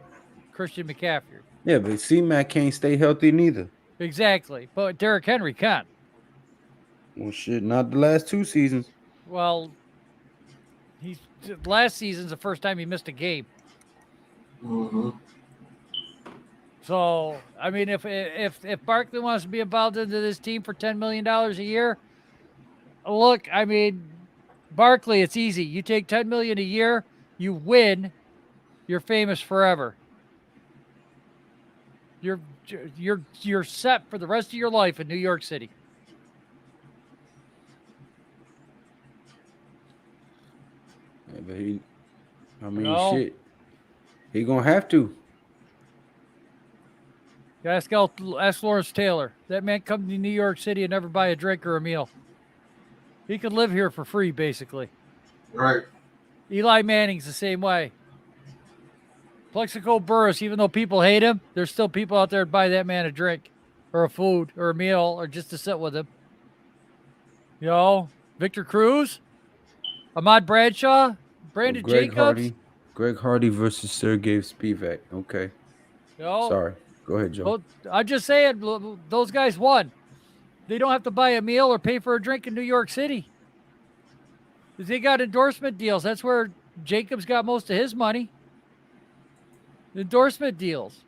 Christian McCaffrey. Yeah, but C-Mac can't stay healthy neither. Exactly. But Derrick Henry can. Well, shit, not the last 2 seasons. Well, last season's the first time he missed a game. Mm-hmm. So, I mean, if Barkley wants to be involved into this team for $10 million a year, look, I mean, Barkley, it's easy. You take $10 million a year, you win, you're famous forever. You're set for the rest of your life in New York City. Yeah, but he, I mean, No. shit. He gonna have to. Ask Lawrence Taylor. That man come to New York City and never buy a drink or a meal. He could live here for free, basically. Right. Eli Manning's the same way. Plexico Burris, even though people hate him, there's still people out there to buy that man a drink or a food or a meal or just to sit with him. You know, Victor Cruz, Ahmad Bradshaw, Brandon Jacobs. Greg Hardy versus Sergey Spivak. Okay. You know, Sorry. Go ahead, Joe. well, I'm just saying, those guys won. They don't have to buy a meal or pay for a drink in New York City. They got endorsement deals. That's where Jacobs got most of his money. Endorsement deals.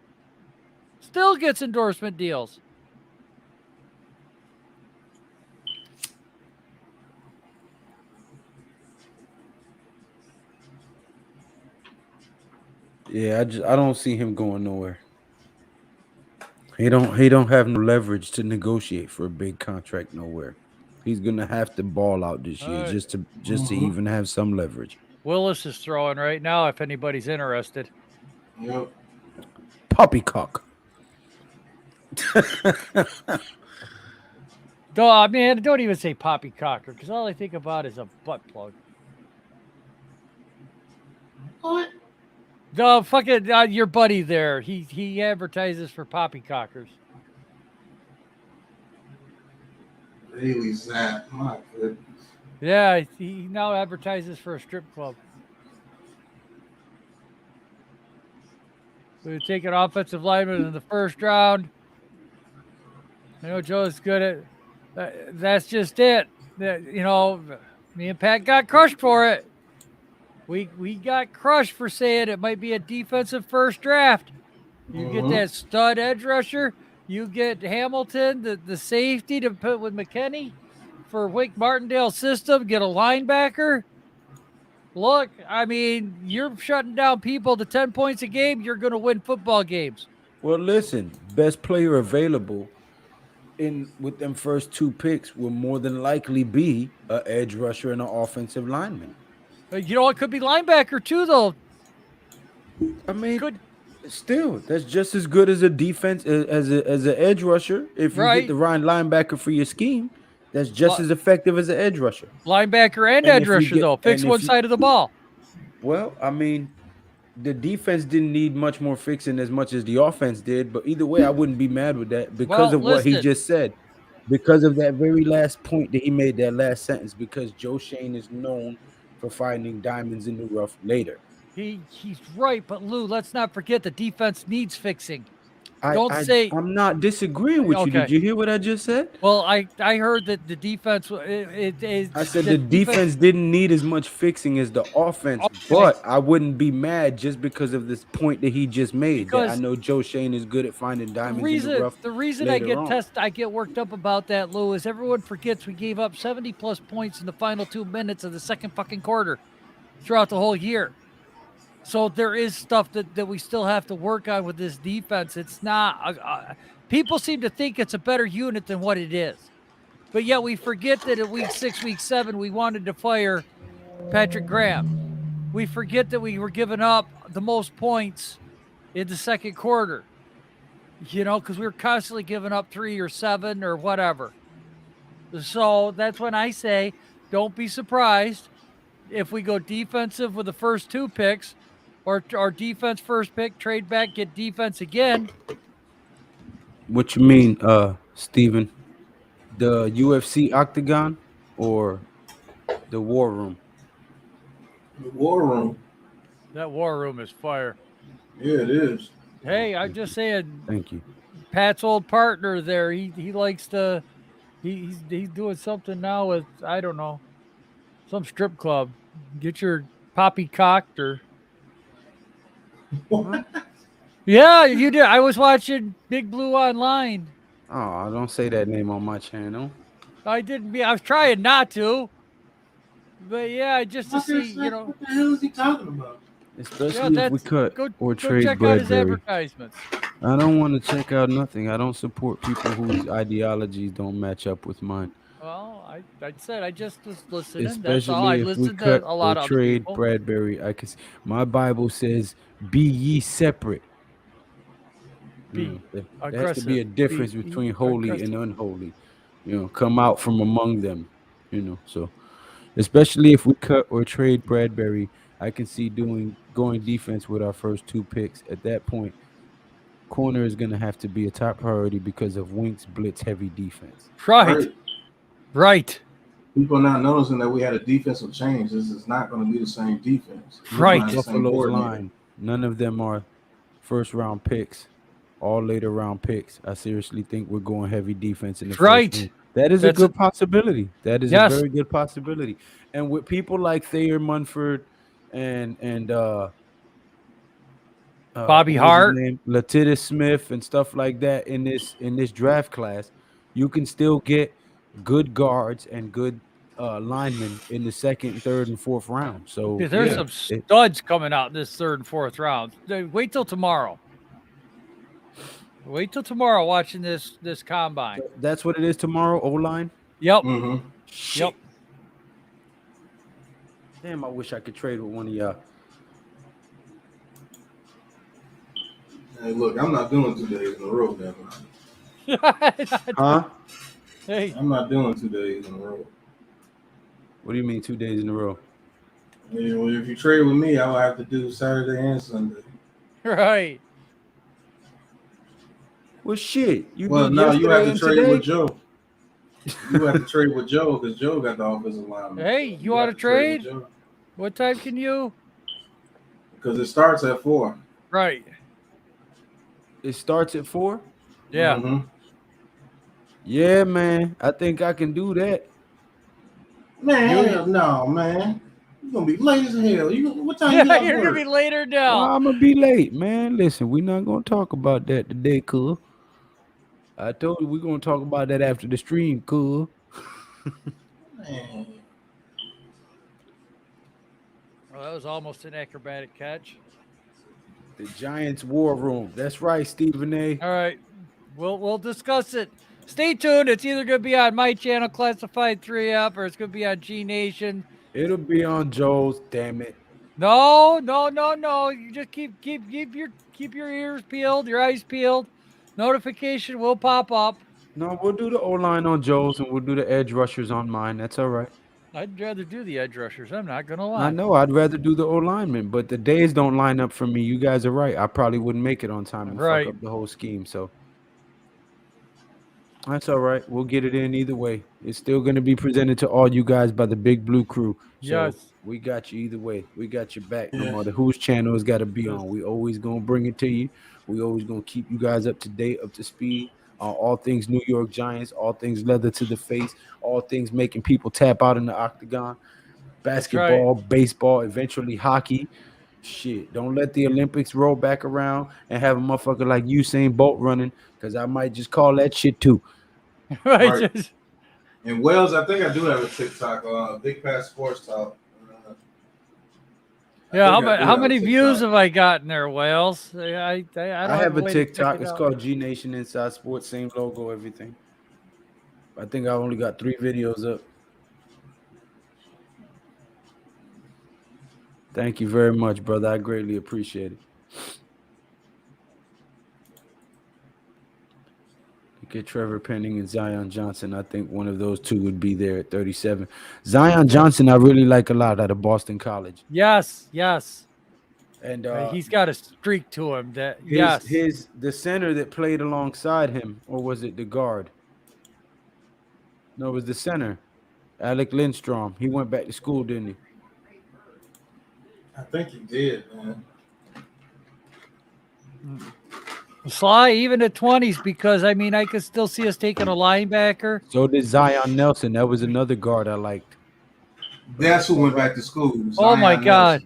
Still gets endorsement deals. Yeah, I don't see him going nowhere. He don't have no leverage to negotiate for a big contract nowhere. He's gonna have to ball out this year Alright. just to even have some leverage. Willis is throwing right now if anybody's interested. Yep. Poppycock. No, man, don't even say poppycocker because all I think about is a butt plug. What? No, fucking your buddy there. He advertises for poppycockers. Bailey Zapp, my goodness. Yeah, he now advertises for a strip club. We take an offensive lineman in the first round. I know Joe's good at. That's just it. You know, me and Pat got crushed for it. We got crushed for saying it might be a defensive first draft. You get that stud edge rusher. You get Hamilton, the safety to put with McKinney for Wake Martindale system. Get a linebacker. Look, I mean, you're shutting down people to 10 points a game. You're going to win football games. Well, listen, best player available with them first 2 picks will more than likely be an edge rusher and an offensive lineman. You know, it could be linebacker too, though. I mean, still, that's just as good as a defense as an edge rusher. If you get the right linebacker for your scheme, that's just as effective as an edge rusher. Linebacker and edge rusher, though. Fix one side of the ball. Well, I mean, the defense didn't need much more fixing as much as the offense did. But either way, I wouldn't be mad with that because of what he just said. Because of that very last point that he made, that last sentence, because Joe Shane is known for finding diamonds in the rough later. He's right, but Lou, let's not forget the defense needs fixing. I'm not disagreeing with you. Did you hear what I just said? Well, I heard that the defense. I said the defense didn't need as much fixing as the offense, but I wouldn't be mad just because of this point that he just made. That I know Joe Shane is good at finding diamonds in the rough. The reason I get worked up about that, Lou, is everyone forgets we gave up 70+ points in the final 2 minutes of the second fucking quarter throughout the whole year. So there is stuff that we still have to work on with this defense. It's not people seem to think it's a better unit than what it is. But yet we forget that at week 6, week 7, we wanted to fire Patrick Graham. We forget that we were giving up the most points in the second quarter. You know, because we were constantly giving up 3 or 7 or whatever. So that's when I say, don't be surprised if we go defensive with the first 2 picks, or our defense first pick, trade back, get defense again. What you mean, Steven? The UFC octagon or the war room? The war room. That war room is fire. Yeah, it is. Hey, I'm just saying. Thank you. Pat's old partner there, he likes to. He's doing something now with, I don't know, some strip club. Get your poppy cocked or. Yeah, you did. I was watching Big Blue Online. Oh, don't say that name on my channel. I didn't. I was trying not to. But yeah, just to see, you know. What the hell is he talking about? Especially if we cut or trade check out his Bradbury. advertisements. I don't want to check out nothing. I don't support people whose ideologies don't match up with mine. Well, I said I just was listening. That's Especially all. I if we listened cut to a lot or of trade other people. Bradbury. I can. My Bible says, "Be ye separate." Be there has to be a aggressive. difference Be between holy aggressive. and unholy. You know, come out from among them. You know, so especially if we cut or trade Bradbury, I can see going defense with our first 2 picks. At that point, corner is going to have to be a top priority because of Wink's blitz heavy defense. Right. People are not noticing that we had a defensive change. This is not going to be the same defense. Buffalo's line. None of them are first round picks. All later round picks. I seriously think we're going heavy defense in the first round. That is a good possibility. That is a very good possibility. And with people like Thayer Munford and Bobby Hart, Latitus Smith, and stuff like that in this draft class, you can still get good guards and good linemen in the 2nd, 3rd, and 4th round. So there's some studs coming out this 3rd and 4th round. Wait till tomorrow. Wait till tomorrow watching this combine. That's what it is tomorrow, O-line? Yep. Mm-hmm. Yep. Damn, I wish I could trade with one of y'all. Hey, look, I'm not doing 2 days in a row now. Huh? Hey. I'm not doing 2 days in a row. What do you mean 2 days in a row? Yeah, well, if you trade with me, I'll have to do Saturday and Sunday. Right. Well, shit. You Well, did no, you have yesterday to and trade today? with Joe. You have to trade with Joe because Joe got the offensive lineman. Hey, you want to trade? What time can you? Because it starts at 4. Right. It starts at 4? Yeah. Mm-hmm. Yeah, man. I think I can do that. Man, hell no, man. You're going to be late as hell. What time you Yeah, got you're work? gonna be later Well, now. I'm gonna be late, man. Listen, we're not gonna talk about that today, cool. I told you we're gonna talk about that after the stream, cool. Man. Well, that was almost an acrobatic catch. The Giants War Room. That's right, Stephen A. All right. We'll discuss it. Stay tuned. It's either gonna be on my channel, Classified 3F, or it's gonna be on G Nation. It'll be on Joe's, damn it. No. You just keep your ears peeled, your eyes peeled. Notification will pop up. No, we'll do the O-line on Joe's and we'll do the edge rushers on mine. That's all right. I'd rather do the edge rushers. I'm not gonna I lie. know I'd rather do the O-lineman, but the days don't line up for me. You guys are right. I probably wouldn't make it on time and Right. fuck up the whole scheme. So that's all right. We'll get it in either way. It's still going to be presented to all you guys by the Big Blue Crew. So Yes. we got you either way. We got your back. No Yeah. matter whose channel it's got to be on. We always going to bring it to you. We always going to keep you guys up to date, up to speed on all things New York Giants, all things leather to the face, all things making people tap out in the octagon, basketball, baseball, eventually hockey. Shit, don't let the Olympics roll back around and have a motherfucker like Usain Bolt running, because I might just call that shit too. Right. In Wales, I think I do have a TikTok, Big Pass Sports Talk. Yeah, how many views have I gotten there, Wales? I don't I have a way to check TikTok. it It's out. called G Nation Inside Sports. Same logo, everything. I think I only got 3 videos up. Thank you very much, brother. I greatly appreciate it. Get Trevor Penning and Zion Johnson. I think one of those two would be there at 37. Zion Johnson, I really like a lot out of Boston College. Yes. And he's got a streak to him that the center that played alongside him, or was it the guard? No, it was the center. Alec Lindstrom. He went back to school, didn't he? I think he did, man. Sly, even at 20s, because I mean I could still see us taking a linebacker. So did Zion Nelson. That was another guard I liked. That's who went back to school. Oh my Zion God.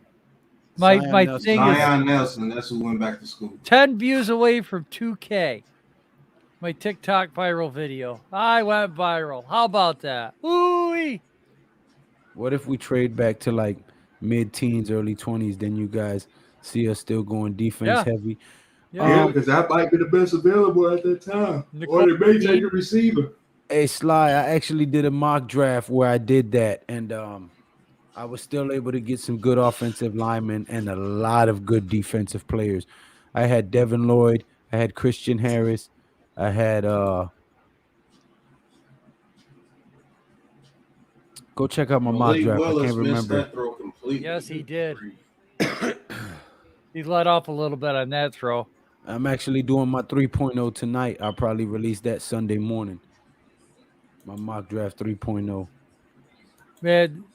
Nelson. My thing is Zion Nelson. That's who went back to school. 10 views away from 2K. My TikTok viral video. I went viral. How about that? Ooh-wee. What if we trade back to like mid-teens, early 20s? Then you guys see us still going defense heavy. Yeah, because that might be the best available at that time. Or they may take a receiver. Hey, Sly, I actually did a mock draft where I did that, and I was still able to get some good offensive linemen and a lot of good defensive players. I had Devin Lloyd, I had Christian Harris, I had go check out my mock draft. I can't remember. That throw completely. Yes, he did. He let off a little bit on that throw. I'm actually doing my 3.0 tonight. I'll probably release that Sunday morning. My mock draft 3.0. Man,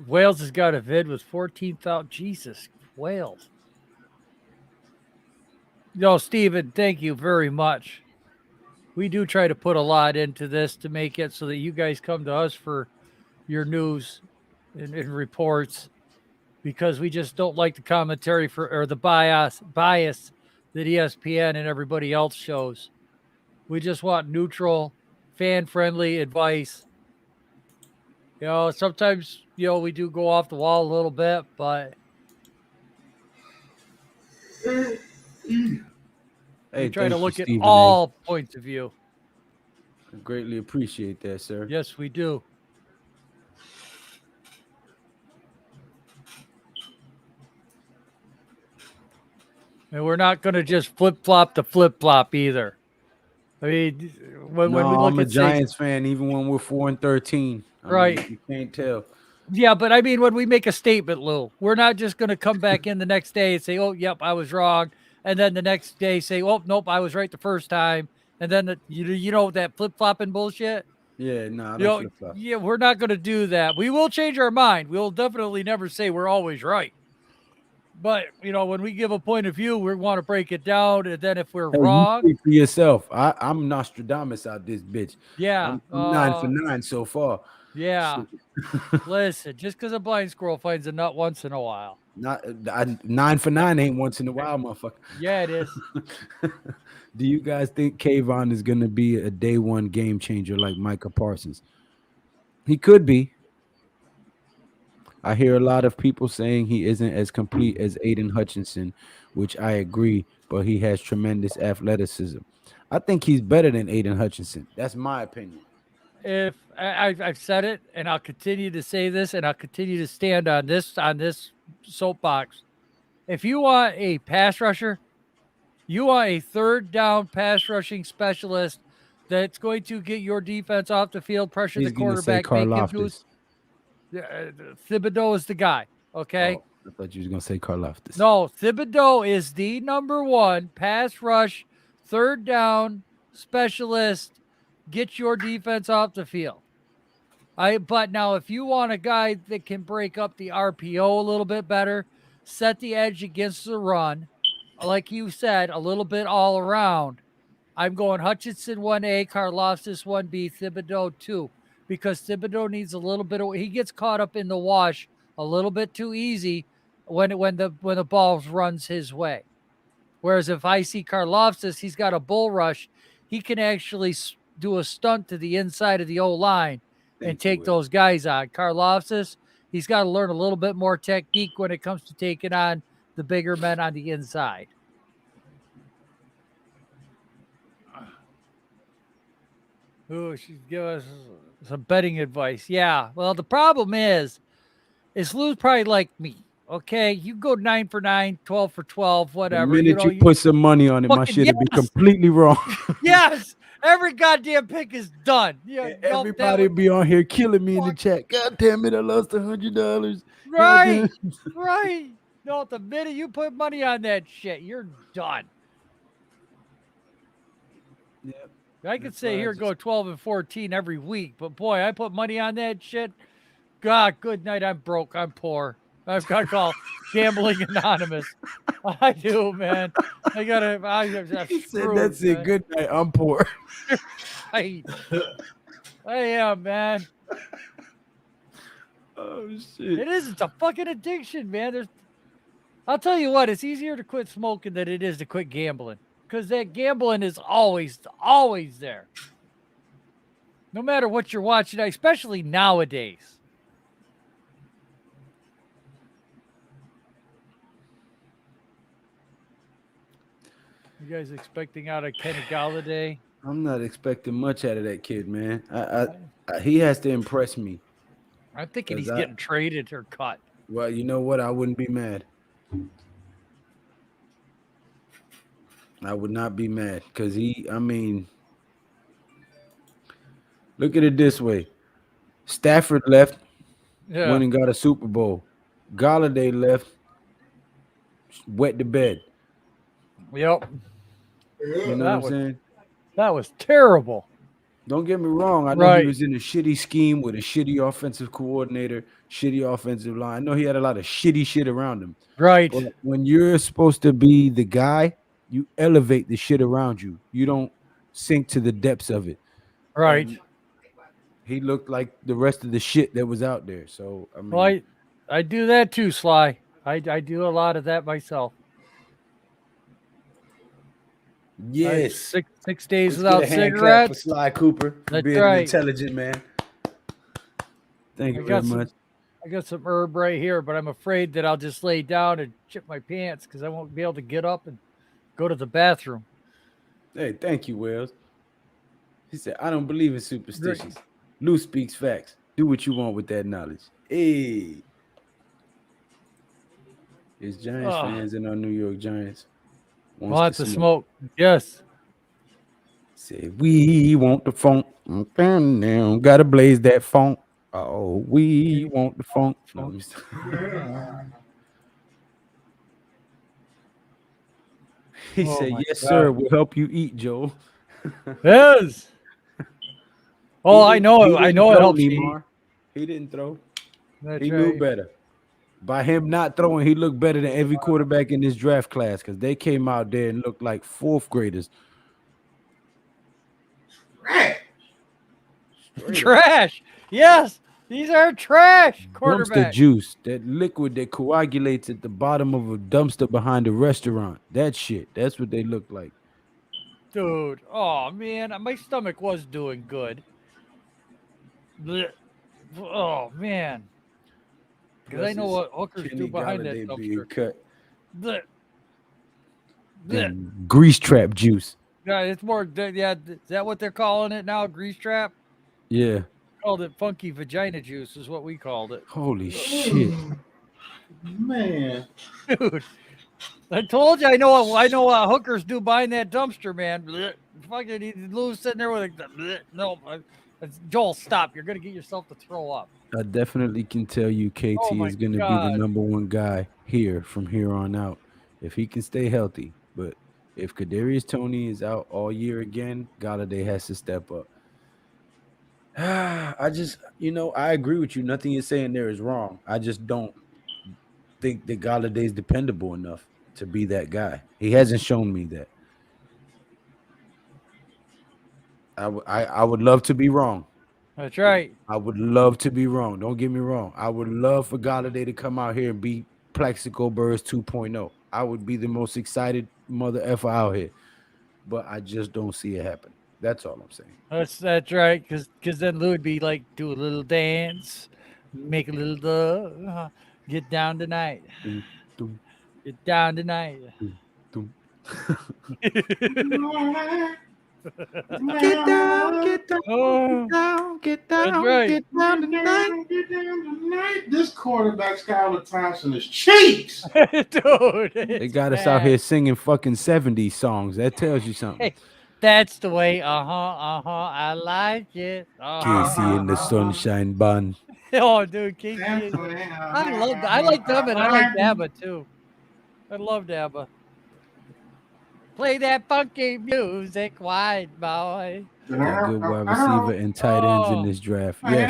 Wales has got a vid with 14,000. Jesus, Wales. No, Steven, thank you very much. We do try to put a lot into this to make it so that you guys come to us for your news and reports, because we just don't like the commentary or the bias that ESPN and everybody else shows. We just want neutral, fan-friendly advice. You know, sometimes, we do go off the wall a little bit, but we try to look at all points of view. I greatly appreciate that, sir. Yes, we do. And we're not going to just flip-flop the flip-flop either. I mean, when we No, look I'm a at Giants fan, even when we're 4-13. I Right. mean, you can't tell. Yeah, but I mean, when we make a statement, Lou, we're not just going to come back in the next day and say, "Oh, yep, I was wrong," and then the next day say, "Oh, nope, I was right the first time," and then you know that flip flopping bullshit. Yeah, no, I You don't know, flip flop. yeah, we're not going to do that. We will change our mind. We'll definitely never say we're always right. But you know, when we give a point of view, we want to break it down, and then if we're Hey, you wrong, speak for yourself. I'm Nostradamus out this bitch. yeah, I'm 9 for 9 so far. yeah. Shit. Listen, just because a blind squirrel finds a nut once in a while. Not 9 for 9 ain't once in a while, motherfucker. Yeah, it is. Do you guys think Kayvon is gonna be a day one game changer like Micah Parsons? He could be. I hear a lot of people saying he isn't as complete as Aiden Hutchinson, which I agree, but he has tremendous athleticism. I think he's better than Aiden Hutchinson. That's my opinion. If I've said it, and I'll continue to say this, and I'll continue to stand on this soapbox. If you want a pass rusher, you want a third down pass rushing specialist that's going to get your defense off the field, pressure He's the gonna say quarterback, make him do. Karlaftis. Thibodeau is the guy. Okay. Oh, I thought you was gonna say Karlaftis. No, Thibodeau is the #1 pass rush, third down specialist. Get your defense off the field. But now if you want a guy that can break up the RPO a little bit better, set the edge against the run, like you said, a little bit all around, I'm going Hutchinson 1A, Karlaftis 1B, Thibodeau 2, because Thibodeau needs a little bit of, he gets caught up in the wash a little bit too easy when the ball runs his way. Whereas if I see Karlaftis, he's got a bull rush, he can actually do a stunt to the inside of the O-line and take those guys on. Karlaftis, he's got to learn a little bit more technique when it comes to taking on the bigger men on the inside. Ooh, she's give us some betting advice. Yeah. Well, the problem is Lou's probably like me. Okay, you go 9 for 9, 12 for 12, whatever. The minute you put some money on it, my shit would be completely wrong. Yes, every goddamn pick is done. Yeah, Everybody be on here killing me in the chat. God damn it, I lost $100. Right, right. No, the minute you put money on that shit, you're done. Yep. I could say here go 12 and 14 every week, but boy, I put money on that shit. God, good night. I'm broke. I'm poor. I've got to call Gambling Anonymous. I do, man. I gotta. I'm He said, screwed, "That's it. man. Good night. I'm poor." I am, man. Oh shit! It is. It's a fucking addiction, man. I'll tell you what. It's easier to quit smoking than it is to quit gambling, because that gambling is always there. No matter what you're watching, especially nowadays. You guys expecting out of Kenny Galladay? I'm not expecting much out of that kid, man. He has to impress me. I'm thinking he's getting traded or cut. Well, you know what? I wouldn't be mad. I would not be mad because look at it this way. Stafford left, went and got a Super Bowl. Galladay left, wet the bed. Yep. You know what I'm saying? That was terrible. Don't get me wrong. I know he was in a shitty scheme with a shitty offensive coordinator, shitty offensive line. I know he had a lot of shitty shit around him. Right. But when you're supposed to be the guy, you elevate the shit around you. You don't sink to the depths of it. Right. And he looked like the rest of the shit that was out there. So, I mean. Well, I do that too, Sly. I do a lot of that myself. Yes. 6 days without cigarettes. For Sly Cooper for being an intelligent man. Thank you very much. I got some herb right here, but I'm afraid that I'll just lay down and chip my pants because I won't be able to get up and go to the bathroom. Hey, thank you, Wells. He said, I don't believe in superstitions. Lou speaks facts. Do what you want with that knowledge. Hey. It's Giants fans in our New York Giants. Wants to smoke. Yes. Say, we want the funk. Gotta blaze that funk. Oh, we want the funk. No, let me stop. He said, yes, sir. We'll help you eat, Joe. Yes. Oh, I know. I know it helps you. Neymar. He didn't throw. That's He right. knew better. By him not throwing, he looked better than every quarterback in this draft class because they came out there and looked like fourth graders. Trash. Yes. These are trash Dumpster quarterbacks. juice, that liquid that coagulates at the bottom of a dumpster behind a restaurant. That shit. That's what they look like. Dude. Oh, man. My stomach was doing good. Blech. Oh, man. Because I know what hookers do behind that dumpster. Cut. Blech. Them grease trap juice. Yeah, it's more. Yeah, is that what they're calling it now? Grease trap? Yeah. Called it funky vagina juice is what we called it. Holy shit. Man. Dude. I told you I know what hookers do behind that dumpster, man. Blech. Fucking Lou's sitting there with a blech. No, Joel, stop. You're gonna get yourself to throw up. I definitely can tell you KT Oh is going to be the number one guy here from here on out if he can stay healthy. But if Kadarius Toney is out all year again, Galladay has to step up. I just, I agree with you. Nothing you're saying there is wrong. I just don't think that Galladay is dependable enough to be that guy. He hasn't shown me that. I would love to be wrong. That's right. I would love to be wrong. Don't get me wrong. I would love for Galladay to come out here and be Plexico Burrs 2.0. I would be the most excited mother effer out here. But I just don't see it happen. That's all I'm saying. That's right. Because then Lou would be like, do a little dance, make a little love, get down tonight. Get down tonight. Get down, get down, get down tonight. This quarterback, Skylar Thompson, is cheeks. Dude. They got us out here singing fucking 70s songs. That tells you something. Hey, that's the way. I like it. Casey in the Sunshine Band. Oh, dude, Casey. I like them, and I like Dabba too. I love Dabba. Play that funky music, white boy. Got good wide receiver and tight ends in this draft. Yes.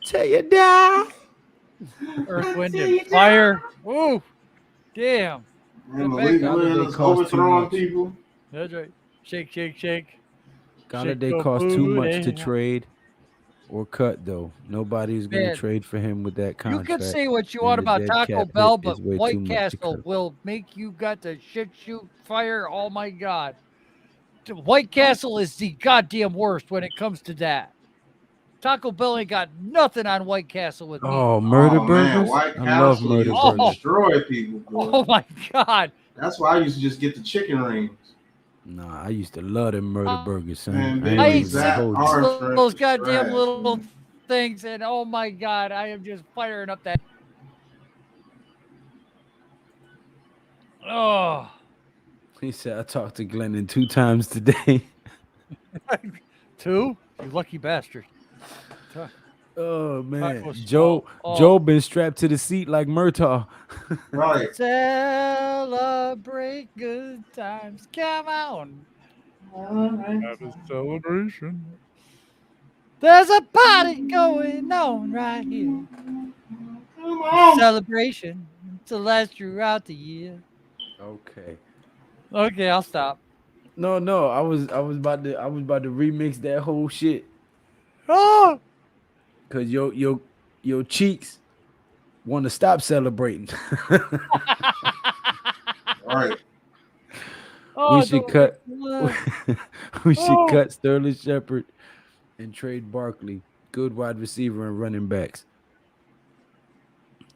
Tell you down. Earth, wind, and fire. Ooh, damn. Overthrowing people. That's right. Shake, shake, shake. Galladay cost too much to trade or cut, though. Nobody's going to trade for him with that contract. You can say what you want about Taco Bell, but White Castle will make you got to shit, shoot, fire. Oh, my God. White Castle is the goddamn worst when it comes to that. Taco Bell ain't got nothing on White Castle with me. Oh, murder burgers? I love murder burgers. Destroy people, bro. Oh, my God. That's why I used to just get the chicken rings. Nah, I used to love them murder burgers, son. Man, I eat those goddamn little things, and oh my God, I am just firing up that. Oh. He said, I talked to Glennon 2 times today. 2? You lucky bastard. Oh, man. Joe been strapped to the seat like Murtaugh. Right. Celebrate good times. Come on. Have a celebration. There's a party going on right here. Come on. Celebration to last throughout the year. Okay. Okay, I'll stop. No, I was about to remix that whole shit. Oh, cause your cheeks want to stop celebrating. All right. We should cut. We should cut Sterling Shepard and trade Barkley. Good wide receiver and running backs.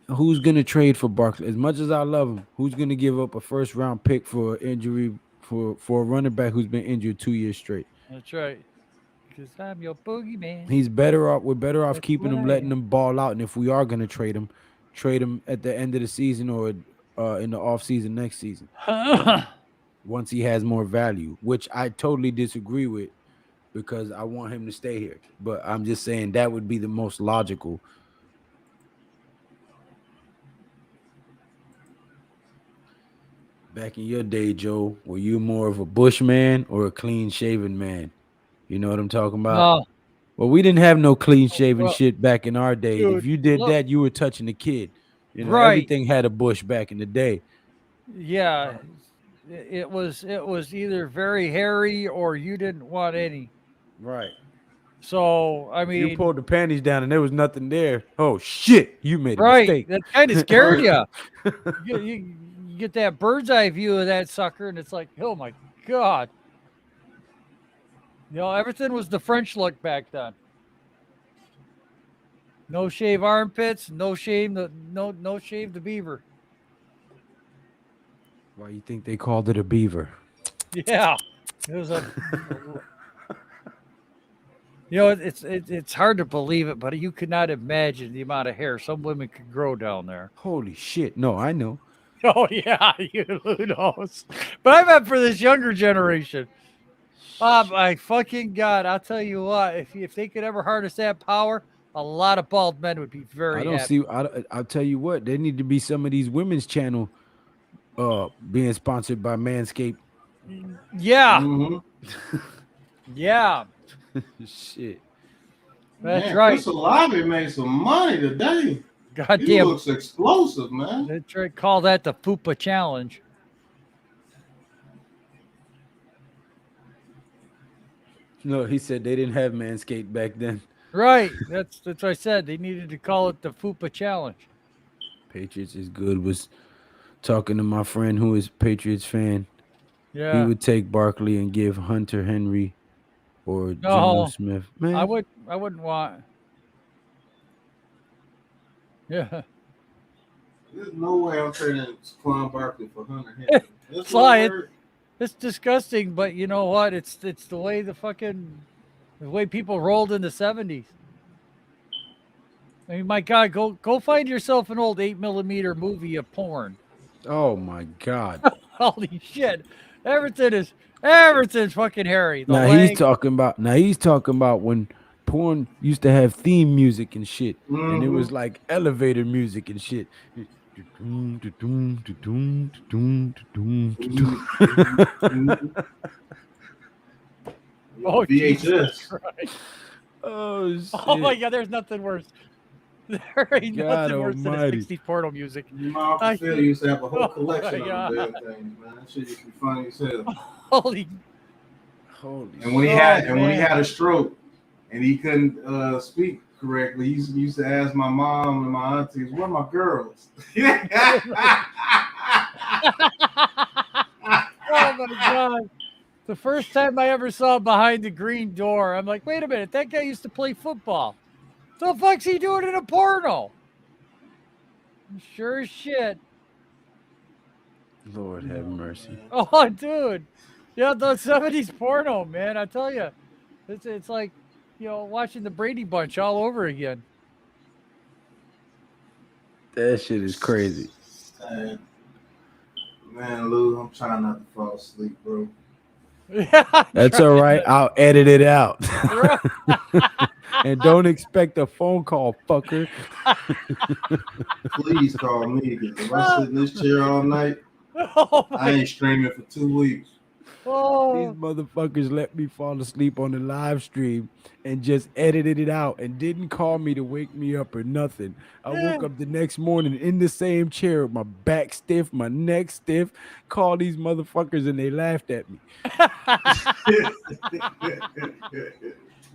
who's gonna trade for Barkley? As much as I love him, who's gonna give up a first round pick for injury for a running back who's been injured 2 years straight? That's right. Because I'm your boogeyman. He's better off. We're better off That's keeping what him, I letting am. him ball out. And if we are gonna trade him at the end of the season or in the off season next season, once he has more value, which I totally disagree with because I want him to stay here. But I'm just saying that would be the most logical. Back in your day, Joe, were you more of a bushman or a clean shaven man? You know what I'm talking about? No. Well, we didn't have no clean shaven Well, shit back in our day. If dude, you did look. that, you were touching a kid. You know, Right. everything had a bush back in the day. Yeah. It was either very hairy or you didn't want any. Right. So I If mean, you pulled the panties down and there was nothing there. Oh shit, you made a right? mistake. That kind of scared you. You get that bird's eye view of that sucker, and it's like, oh my god. You know, everything was the French look back then. No shave armpits, no shave the beaver. Why you think they called it a beaver? Yeah, it was a. You know, it's hard to believe it, but you could not imagine the amount of hair some women could grow down there. Holy shit! No, I know. Oh yeah, who knows? But I meant for this younger generation. Oh my fucking god! I'll tell you what. If they could ever harness that power, a lot of bald men would be very I don't happy. see. I'll tell you what. There need to be some of these women's channel, being sponsored by Manscaped. Yeah. Mm-hmm. Yeah. Shit. That's Man, right. Chris Olave made some money today. He Goddamn. looks explosive, man. That's right. Call that the Fupa Challenge. No, he said they didn't have Manscaped back then. Right. That's what I said. They needed to call it the Fupa Challenge. Patriots is good. Was talking to my friend who is Patriots fan. Yeah. He would take Barkley and give Hunter Henry or No, Geno Smith. Man, I wouldn't want. Yeah. There's no way I'm trading Quan Barkley for Hunter Henry. That's Fly no it. word. It's disgusting, but you know what? It's the way the way people rolled in the 70s. I mean, my God, go find yourself an old 8mm movie of porn. oh my God. Holy shit. Everything's fucking hairy. The Now leg- he's talking about when porn used to have theme music and shit, and it was like elevator music and shit. Oh, VHS. Jesus Christ. Oh shit. Oh my God, there's nothing worse. There ain't God nothing worse than the almighty. 60s porno music. Mom Phil used to have a whole Oh, collection my of them God. damn things, man. That shit used to be funny as hell. Holy And when he Oh, when he man. had a stroke and he couldn't speak correctly, he used to ask my mom and my aunties, "Where are my girls?" Oh my God. The first time I ever saw Behind the Green Door, I'm like, wait a minute, that guy used to play football. The fuck's he doing in a porno? Sure as shit. Lord have mercy. Oh, dude. Yeah, the 70s porno, man. I tell you. It's like, you know, watching the Brady Bunch all over again. That shit is crazy. Man, Lou, I'm trying not to fall asleep, bro. Yeah, That's all right. I'll edit it out. And don't expect a phone call, fucker. Please call me, because if I sit in this chair all night, Oh I my ain't streaming for 2 weeks. These Oh, motherfuckers let me fall asleep on the live stream and just edited it out and didn't call me to wake me up or nothing. I woke up the next morning in the same chair with my back stiff, my neck stiff, called these motherfuckers and they laughed at me.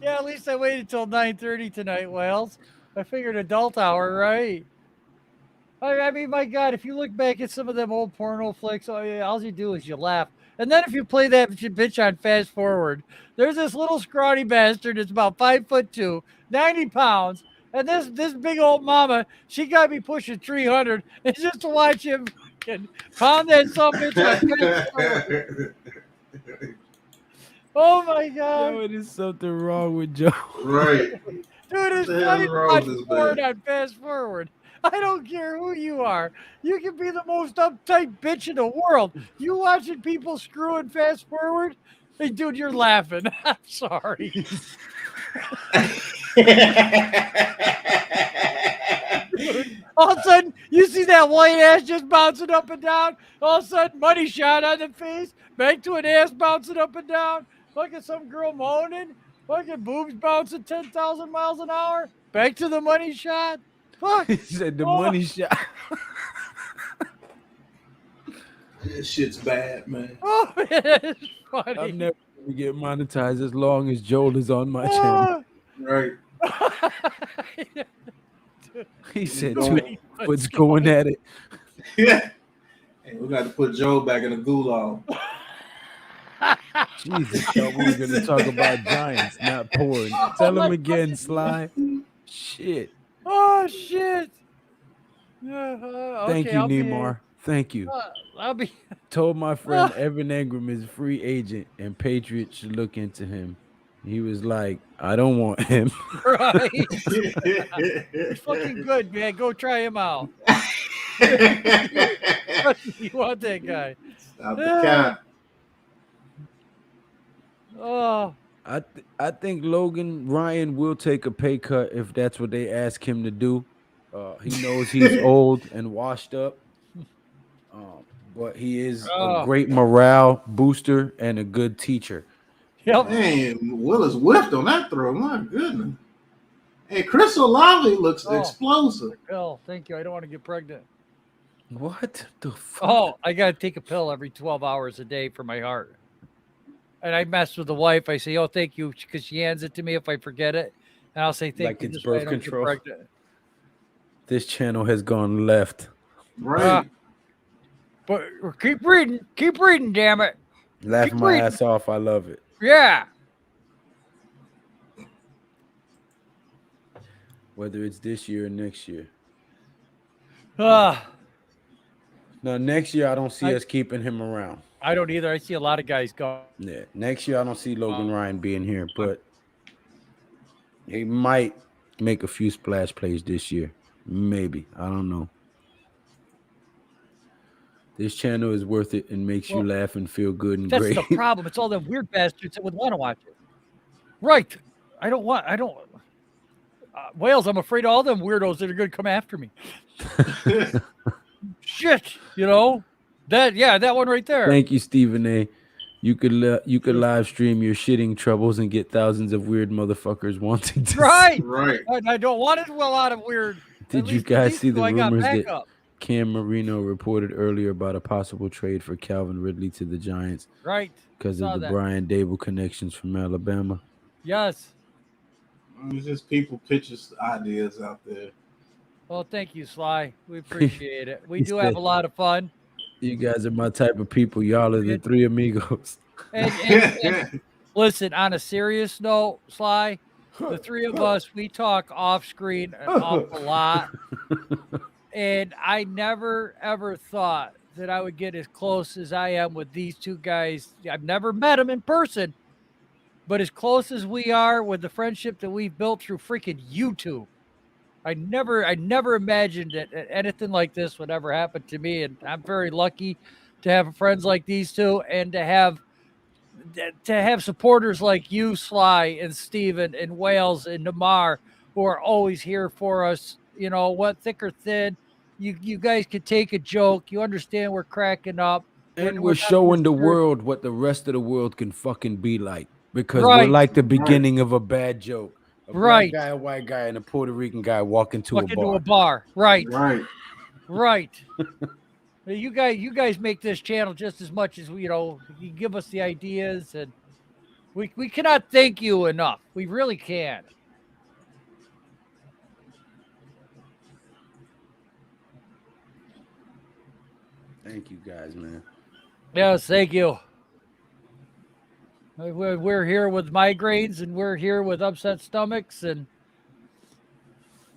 yeah, at least I waited till 9:30 tonight, Wales. I figured adult hour, right? I mean, my God, if you look back at some of them old porno flicks, all you do is you laugh. And then if you play that bitch on fast forward, there's this little scrawny bastard that's about 5'2", 90 pounds, And this big old mama, she got me pushing 300, and just to watch him fucking pound that son of a bitch on fast forward. Oh my God. Yo, there's something wrong with Joe. Right. Dude, it's What the funny hell's to wrong watch with this porn man? on fast forward. I don't care who you are. You can be the most uptight bitch in the world. You watching people screwing fast forward? Hey, dude, you're laughing. I'm sorry. All of a sudden, you see that white ass just bouncing up and down. All of a sudden, money shot on the face. Back to an ass bouncing up and down. Look at some girl moaning. Look at boobs bouncing 10,000 miles an hour. Back to the money shot. Fuck. He said the Oh. money shot. This shit's bad, man. Oh, it's funny. I'm never gonna get monetized as long as Joel is on my channel. Right. He said Going- 2 foot's going at it. Yeah. Hey, we got to put Joe back in the gulag. Jesus, thought we were gonna talk about Giants, not porn. Tell him again, Sly. Shit. Oh, shit. Thank Okay, you, I'll be- Neymar. Thank you. I'll be. Told my friend Evan Engram is a free agent and Patriots should look into him. He was like, I don't want him. Right. He's fucking good, man. Go try him out. You want that guy? Stop the cap. Oh, I think Logan Ryan will take a pay cut if that's what they ask him to do. He knows he's old and washed up. But he is a great morale booster and a good teacher. Yep. Man, Willis whiffed on that throw. My goodness. Hey, Chris Olave looks explosive. Pill. Thank you. I don't want to get pregnant. What the fuck? Oh, I got to take a pill every 12 hours a day for my heart. And I mess with the wife. I say, oh, thank you, because she hands it to me if I forget it. And I'll say, thank Like you. it's this way I birth don't get control. pregnant. This channel has gone left. Right. But keep reading, damn it. Laugh Keep my reading. ass off. I love it. Yeah. Whether it's this year or next year. Ah, No, next year I don't see us keeping him around. I don't either. I see a lot of guys go. Yeah, next year I don't see Logan Ryan being here, but he might make a few splash plays this year. Maybe. I don't know. This channel is worth it and makes you laugh and feel good and That's great. the problem. It's all the weird bastards that would want to watch it. Right. I don't. Wales, I'm afraid of all them weirdos that are going to come after me. Shit. You know? That one right there. Thank you, Stephen A. You could live stream your shitting troubles and get thousands of weird motherfuckers wanting to. Right. Right. I don't want it. Well, a lot of weird. Did you guys see the rumors that Cam Marino reported earlier about a possible trade for Calvin Ridley to the Giants? Right. Because Saw of the that. Brian Dable connections from Alabama. Yes. It's just people pitching ideas out there. Well, thank you, Sly. We appreciate it. We He do have said- a lot of fun. You guys are my type of people. Y'all are the three amigos. And listen, on a serious note, Sly, the three of us, we talk off screen an awful lot. And I never, ever thought that I would get as close as I am with these two guys. I've never met them in person, but as close as we are with the friendship that we've built through freaking YouTube. I never imagined that anything like this would ever happen to me. And I'm very lucky to have friends like these two and to have supporters like you, Sly, and Steven, and Wales, and Namar, who are always here for us. You know what, thick or thin, you guys can take a joke. You understand we're cracking up. And We're we're not showing the serious. world what the rest of the world can fucking be like. Because Right. we're like the beginning of a bad joke. A black Right. guy, a white guy, and a Puerto Rican guy walk into Walk a into bar. a bar. Right. Right. Right. You guys make this channel just as much as you give us the ideas, and we cannot thank you enough. We really can. Thank you guys, man. Yes, thank you. We're here with migraines, and we're here with upset stomachs, and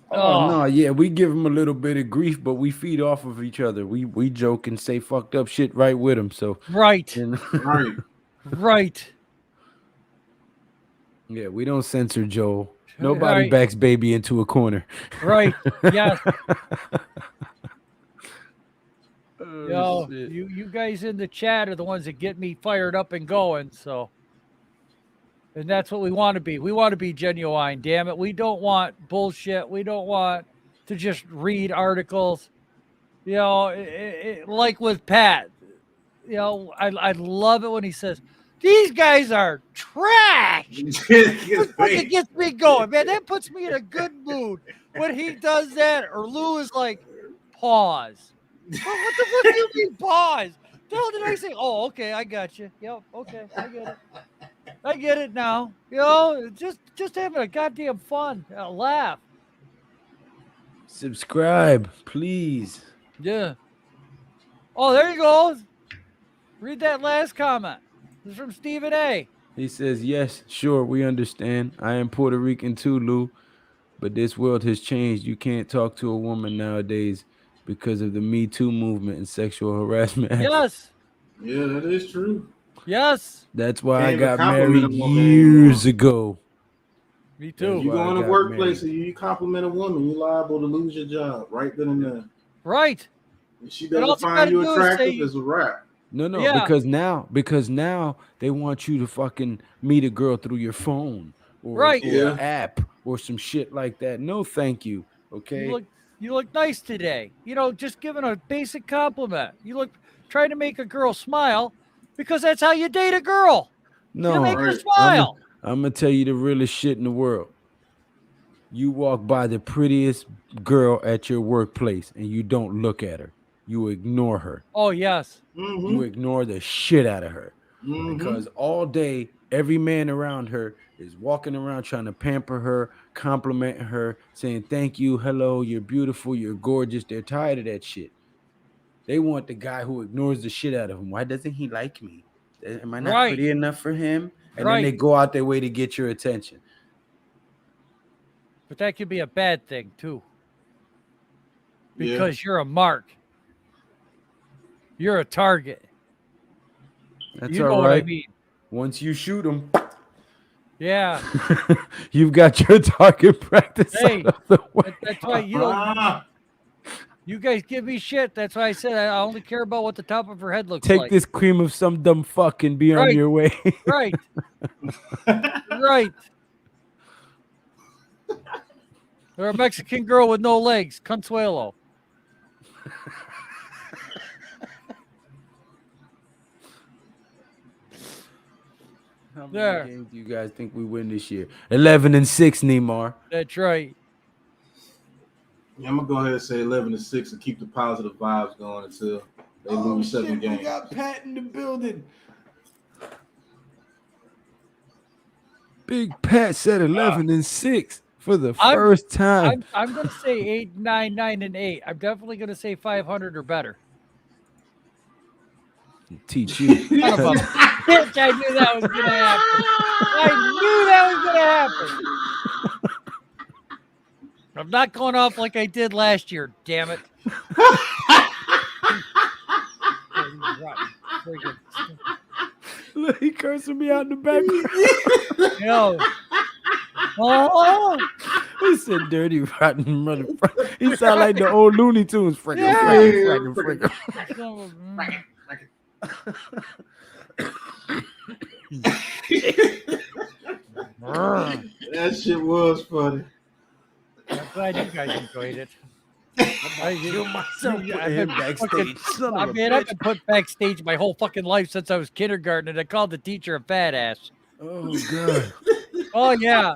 Oh no, yeah, we give them a little bit of grief, but we feed off of each other. We joke and say fucked up shit right with them. So right, right, right. Yeah, we don't censor Joel. Nobody Right. backs baby into a corner. Right. Yes. Oh, Yo, shit. you guys in the chat are the ones that get me fired up and going. So, and that's what we want to be. We want to be genuine. Damn it, we don't want bullshit. We don't want to just read articles. You know, like with Pat. You know, I love it when he says, "These guys are trash." It fucking gets me going, man. That puts me in a good mood when he does that. Or Lou is like, pause. Well, what the fuck do you mean pause? The hell did I say? Oh, okay, I got you. Yep, okay, I get it. I get it now. You know, just having a goddamn fun, a laugh. Subscribe, please. Yeah. Oh, there you go. Read that last comment. This is from Stephen A. He says, yes, sure, we understand. I am Puerto Rican too, Lou. But this world has changed. You can't talk to a woman nowadays because of the Me Too movement and sexual harassment. Yes. Yeah, that is true. Yes. That's why Can't I even got compliment married a woman years ago. Me If too. you go I in the got workplace married. and you compliment a woman, you're liable to lose your job right then and there. Right. If she And all doesn't you find gotta you do is attractive, say- it's a wrap. No, Yeah. because now they want you to fucking meet a girl through your phone or, Right. or Yeah. an app or some shit like that. No, thank you. Okay. You look nice today. You know, just giving a basic compliment. You look trying to make a girl smile because that's how you date a girl. No, You make her smile. I'm gonna tell you the realest shit in the world. You walk by the prettiest girl at your workplace and you don't look at her. You ignore her. Oh yes. You ignore the shit out of her. Because all day, every man around her is walking around trying to pamper her, compliment her, saying, thank you, hello, you're beautiful, you're gorgeous. They're tired of that shit. They want the guy who ignores the shit out of him. Why doesn't he like me? Am I not Right. pretty enough for him? And Right. then they go out their way to get your attention. But that could be a bad thing too. Yeah. Because you're a mark. You're a target. That's You know all what I right. mean. Once you shoot them, Yeah. you've got your target practice Hey, out of the way. that's why you don't. You guys give me shit. That's why I said I only care about what the top of her head looks Take like. this cream of some dumb fuck and be on Right. your way. Right. Right. Or a Mexican girl with no legs, Consuelo. How many There. games do you guys think we win this year? 11-6, Neymar. That's right. Yeah, I'm gonna go ahead and say 11-6 and keep the positive vibes going until they lose 7 games. We got Pat in the building. Big Pat said 11-6 for the first time. I'm gonna say 8, 9, 9, and 8. I'm definitely gonna say 500 or better. Teach you. Son of a bitch, I knew that was gonna happen. I knew that was gonna happen. I'm not going off like I did last year, damn it. Look, he cursing me out in the background. Yo. Oh, He said dirty, rotten motherfucker. He sound like the old Looney Tunes. Frickin', Yeah. frickin'. That shit was funny. I'm glad you guys enjoyed it. I killed myself putting him backstage. Son of a I've been put backstage my whole fucking life since I was kindergarten, and I called the teacher a fat ass. Oh god. Oh yeah.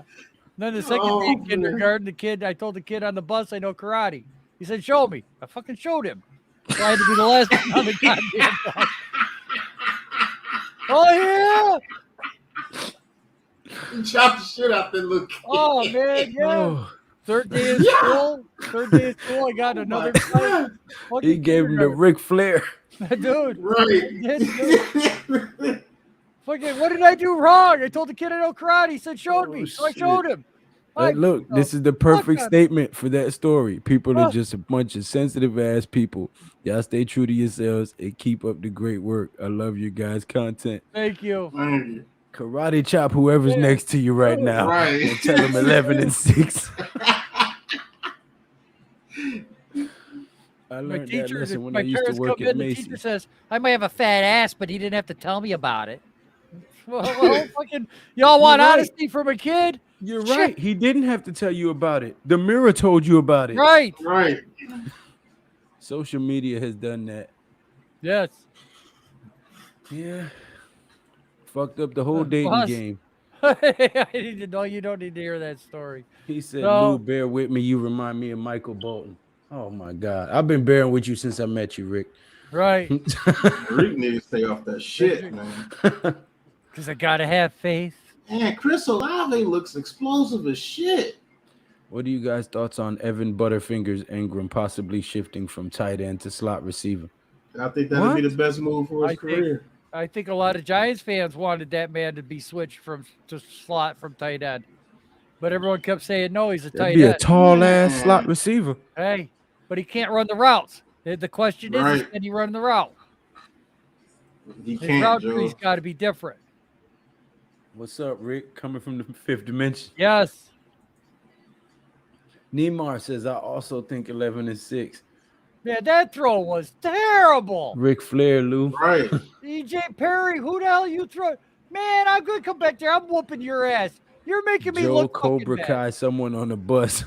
Then the second day Oh, in kindergarten, I told the kid on the bus I know karate. He said, "Show me." I fucking showed him. So I had to be the last one on the goddamn bus. Oh yeah. You chopped the shit out that little kid. Oh man, yeah. Oh. Third day of school. I got another fight. He gave him the Ric Flair. Dude. Right. Fucking, what did I do wrong? I told the kid I know karate. He said, showed me. So I showed him. Look, this is the perfect statement for that story. People are just a bunch of sensitive ass people. Y'all stay true to yourselves and keep up the great work. I love you guys' content. Thank you. Karate chop whoever's next to you right now. Right. And tell them 11 and 6. I My learned that teacher, lesson when my I used to parents work come at in, the teacher Macy's. says, I might have a fat ass, but he didn't have to tell me about it. Well, fucking, y'all want You're right. honesty from a kid? You're Shit. right. He didn't have to tell you about it. The mirror told you about it. Right. Right. Social media has done that. Yes. Yeah. Fucked up the whole dating Boss. game. I need to know. You don't need to hear that story. He said, No. Lou, bear with me. You remind me of Michael Bolton. Oh, my God. I've been bearing with you since I met you, Rick. Right. Rick needs to stay off that shit, man. Because I got to have faith. Man, Chris Olave looks explosive as shit. What are you guys' thoughts on Evan Butterfingers Ingram possibly shifting from tight end to slot receiver? I think that would be the best move for his career. I think a lot of Giants fans wanted that man to be switched to slot from tight end. But everyone kept saying, no, he's a tight That'd be end. a tall-ass slot receiver. Hey, but he can't run the routes. The question is, can he run the route? He His can't, route Joe. tree's got to be different. What's up, Rick? Coming from the fifth dimension. Yes. Neymar says, I also think 11 and 6. Man, that throw was terrible. Ric Flair, Lou. Right. EJ Perry, who the hell you throw? Man, I'm going to come back there. I'm whooping your ass. You're making me Joe look Cobra fucking bad. Kai, someone on the bus.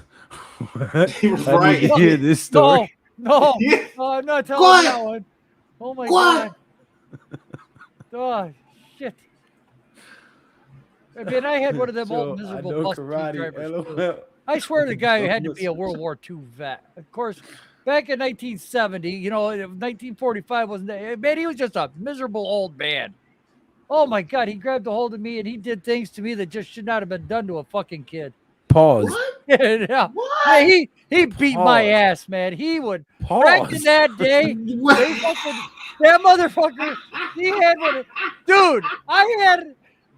Right. I need to hear this story. No, I'm not telling that one. Oh, my God. Oh, shit. I mean, I had one of them old miserable bus drivers. Too. I swear the guy had to be a World War II vet. Of course, back in 1970, you know, 1945 wasn't that. Man, he was just a miserable old man. Oh, my God. He grabbed a hold of me and he did things to me that just should not have been done to a fucking kid. Pause. Yeah. Yeah, he beat my ass, man. He would. Back in that day, that motherfucker, he had one. Dude,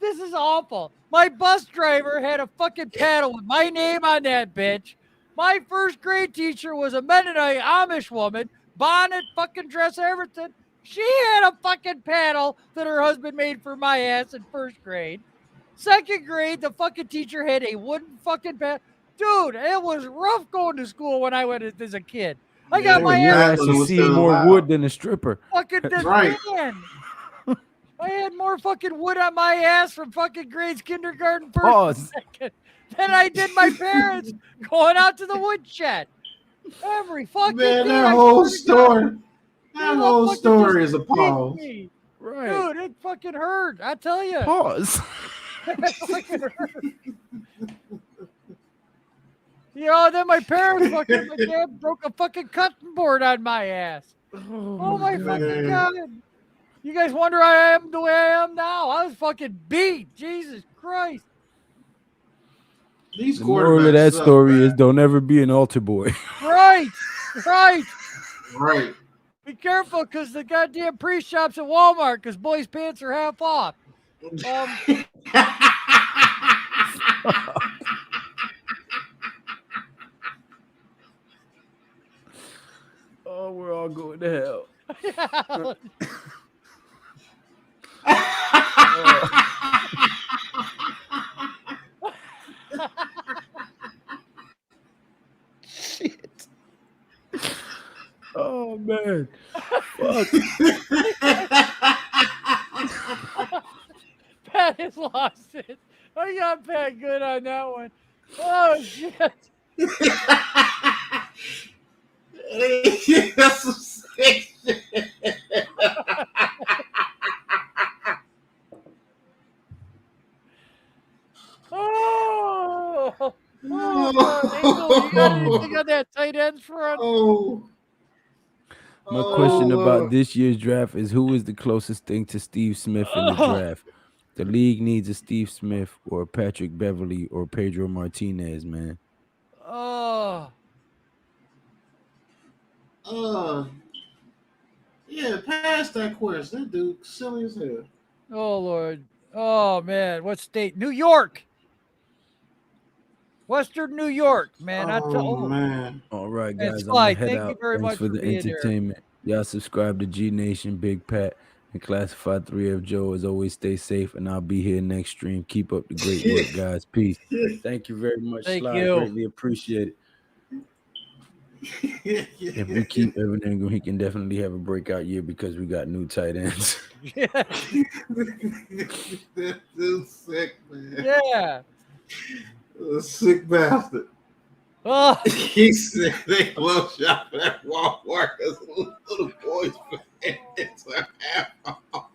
this is awful. My bus driver had a fucking paddle with my name on that bitch. My first grade teacher was a Mennonite Amish woman, bonnet, fucking dress, everything. She had a fucking paddle that her husband made for my ass in first grade. Second grade, the fucking teacher had a wooden fucking paddle. Dude, it was rough going to school when I went as a kid. I got my your ass ass has seen more wood than a stripper. fucking Right. man. I had more fucking wood on my ass from fucking grades, kindergarten, first, Pause. second, than I did my parents going out to the woodshed. Every fucking Man, day, that I whole swear to God, story. That dude, whole fucking story just is a beat pause. me. Right. Dude, it fucking hurt. I tell you. Pause. It fucking hurt. You know, then my parents my dad broke a fucking cutting board on my ass. Oh my fucking God. You guys wonder I am the way I am now. I was fucking beat. Jesus Christ. These The moral of that story is don't ever be an altar boy. Right. Right. Right. Be careful because the goddamn pre-shops at Walmart because boys' pants are half off. Oh, we're all going to hell. Shit. Oh, man. Fuck. Pat has lost it. I got Pat good on that one. Oh, shit. That's some sick shit. Oh, you got anything on that tight end front? My question about this year's draft is who is the closest thing to Steve Smith in the draft? The league needs a Steve Smith or a Patrick Beverly or Pedro Martinez, man. Yeah, pass that question. That dude silly as hell. Oh, Lord. Oh, man. What state? New York. Western New York, man. Man. All right, And guys, I'm Sly, gonna head thank you out. very Thanks much for for the being here. entertainment. Y'all subscribe to G Nation, Big Pat, and Classified 3F Joe. As always, stay safe, and I'll be here next stream. Keep up the great work, guys. Peace. Thank you very much, Thank Sly. you. Greatly appreciate it. If we keep Evan Ingram, he can definitely have a breakout year because we got new tight ends. That dude's sick, man. Yeah. A sick bastard. Oh. He said they love shopping at Walmart because little boys' pants are half off.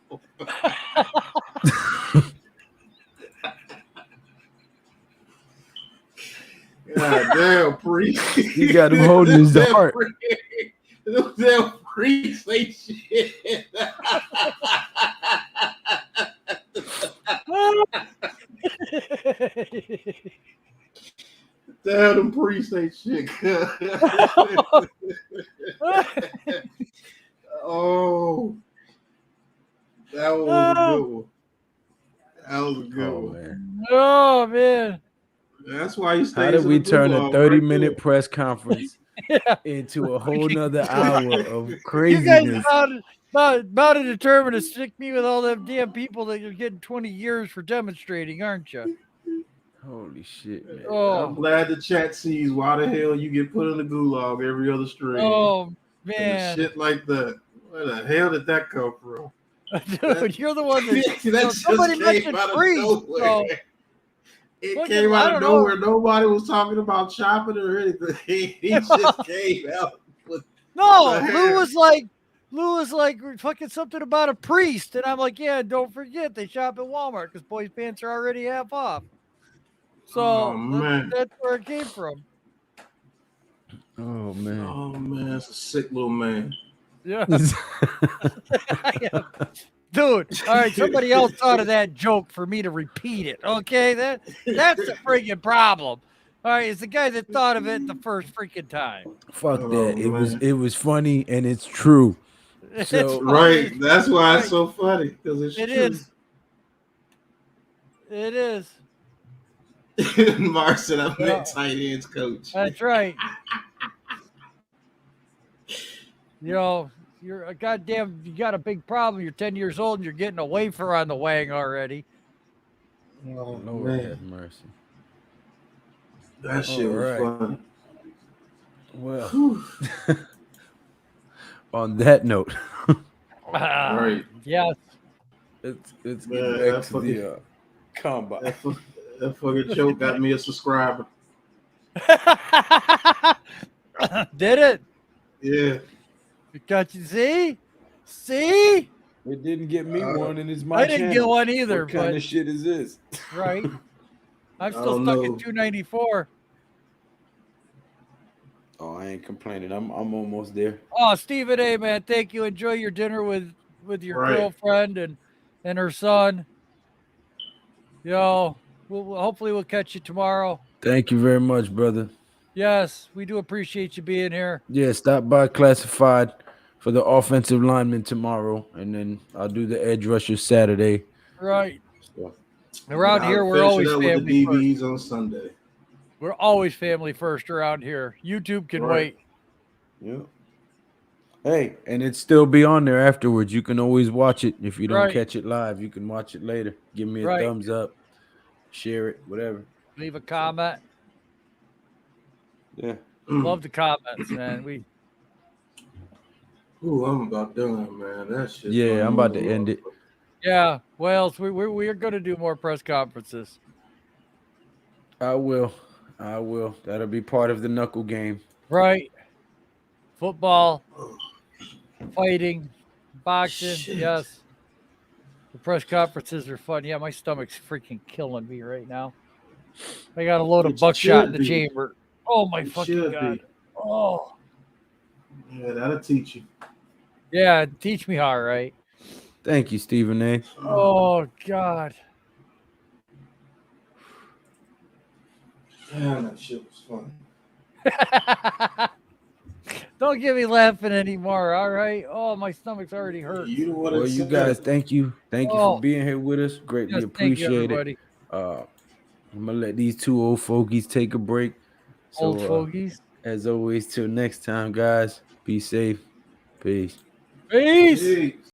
God damn, priest. He got him holding his heart. Those damn priests ain't shit. Damn, them priests ain't shit. Oh, that was a good one. That was a good one. Man. Oh man. That's why he stays. How did we turn a 30-minute right press conference into a whole nother hour of You guys craziness? about to determine to stick me with all them damn people that you're getting 20 years for demonstrating, aren't you? Holy shit, man. Oh. I'm glad the chat sees why the hell you get put in the gulag every other stream. Oh And man. shit like that. Where the hell did that come from? Dude, you're the one that, That somebody just came mentioned out of free. nowhere. So, It fucking, came I out don't of know. nowhere. Nobody was talking about shopping or anything. He just came out with No, the Lou hair. was like fucking something about a priest, and I'm like, yeah, don't forget they shop at Walmart because boys' pants are already half off. So Oh, man. that's where it came from. Oh man. Oh man, that's a sick little man. Yeah. Dude, all right, somebody else thought of that joke for me to repeat it. Okay, that's the freaking problem. All right, it's the guy that thought of it the first freaking time. Fuck Oh, that. man. It was funny and it's true. So Right, that's why it's so funny because it's It true. is. It is. Mark said I'm Yeah. a tight ends coach. That's right. You know, you're a goddamn, you got a big problem. You're 10 years old and you're getting a wafer on the wang already. Oh, Lord man. have mercy. That shit was All right. funny. Well, on that note, Right. Yes. Let's get Man, back that to fucking- the combine. That fucking joke got me a subscriber. Did it? Yeah. Got you. See? It didn't get me one, and it's my I didn't get channel. one either. What kind but, of shit is this? right. I'm I still don't stuck know. at 294. Oh, I ain't complaining. I'm almost there. Oh, Stephen A, man, thank you. Enjoy your dinner with your Right. girlfriend and her son. Yo, hopefully we'll catch you tomorrow. Thank you very much, brother. Yes, we do appreciate you being here. Yeah, stop by Classified for the offensive lineman tomorrow, and then I'll do the edge rusher Saturday. Right. So, Around I'll here, we're finish it always up with family the first. DBs on Sunday. We're always family first around here. YouTube can Right. wait. yeah. Hey, and it still be on there afterwards. You can always watch it. If you don't Right. catch it live, you can watch it later. Give me a Right. thumbs up, share it, whatever. Leave a comment. Yeah. Love the comments, man. We Ooh, I'm about done, man. That shit. Yeah, I'm about to end it. yeah. Well, we're going to do more press conferences. I will. That'll be part of the knuckle game. Right. Football, fighting, boxing. Shit. Yes. The press conferences are fun. Yeah, my stomach's freaking killing me right now. I got a load of It buckshot in should the be. chamber. Oh my It fucking should god. be. Oh. Yeah, that'll teach you. Yeah, teach me how, right? Thank you, Stephen A. Oh god. Damn, that shit was funny. Don't get me laughing anymore, all right? Oh, my stomach's already hurt. You the one Well, that you said guys, that. thank you. Thank you Oh. for being here with us. Greatly Yes, thank you, appreciate it. everybody. I'm gonna let these two old fogies take a break. So, Old fogies. as always, till next time, guys. Be safe. Peace. Peace.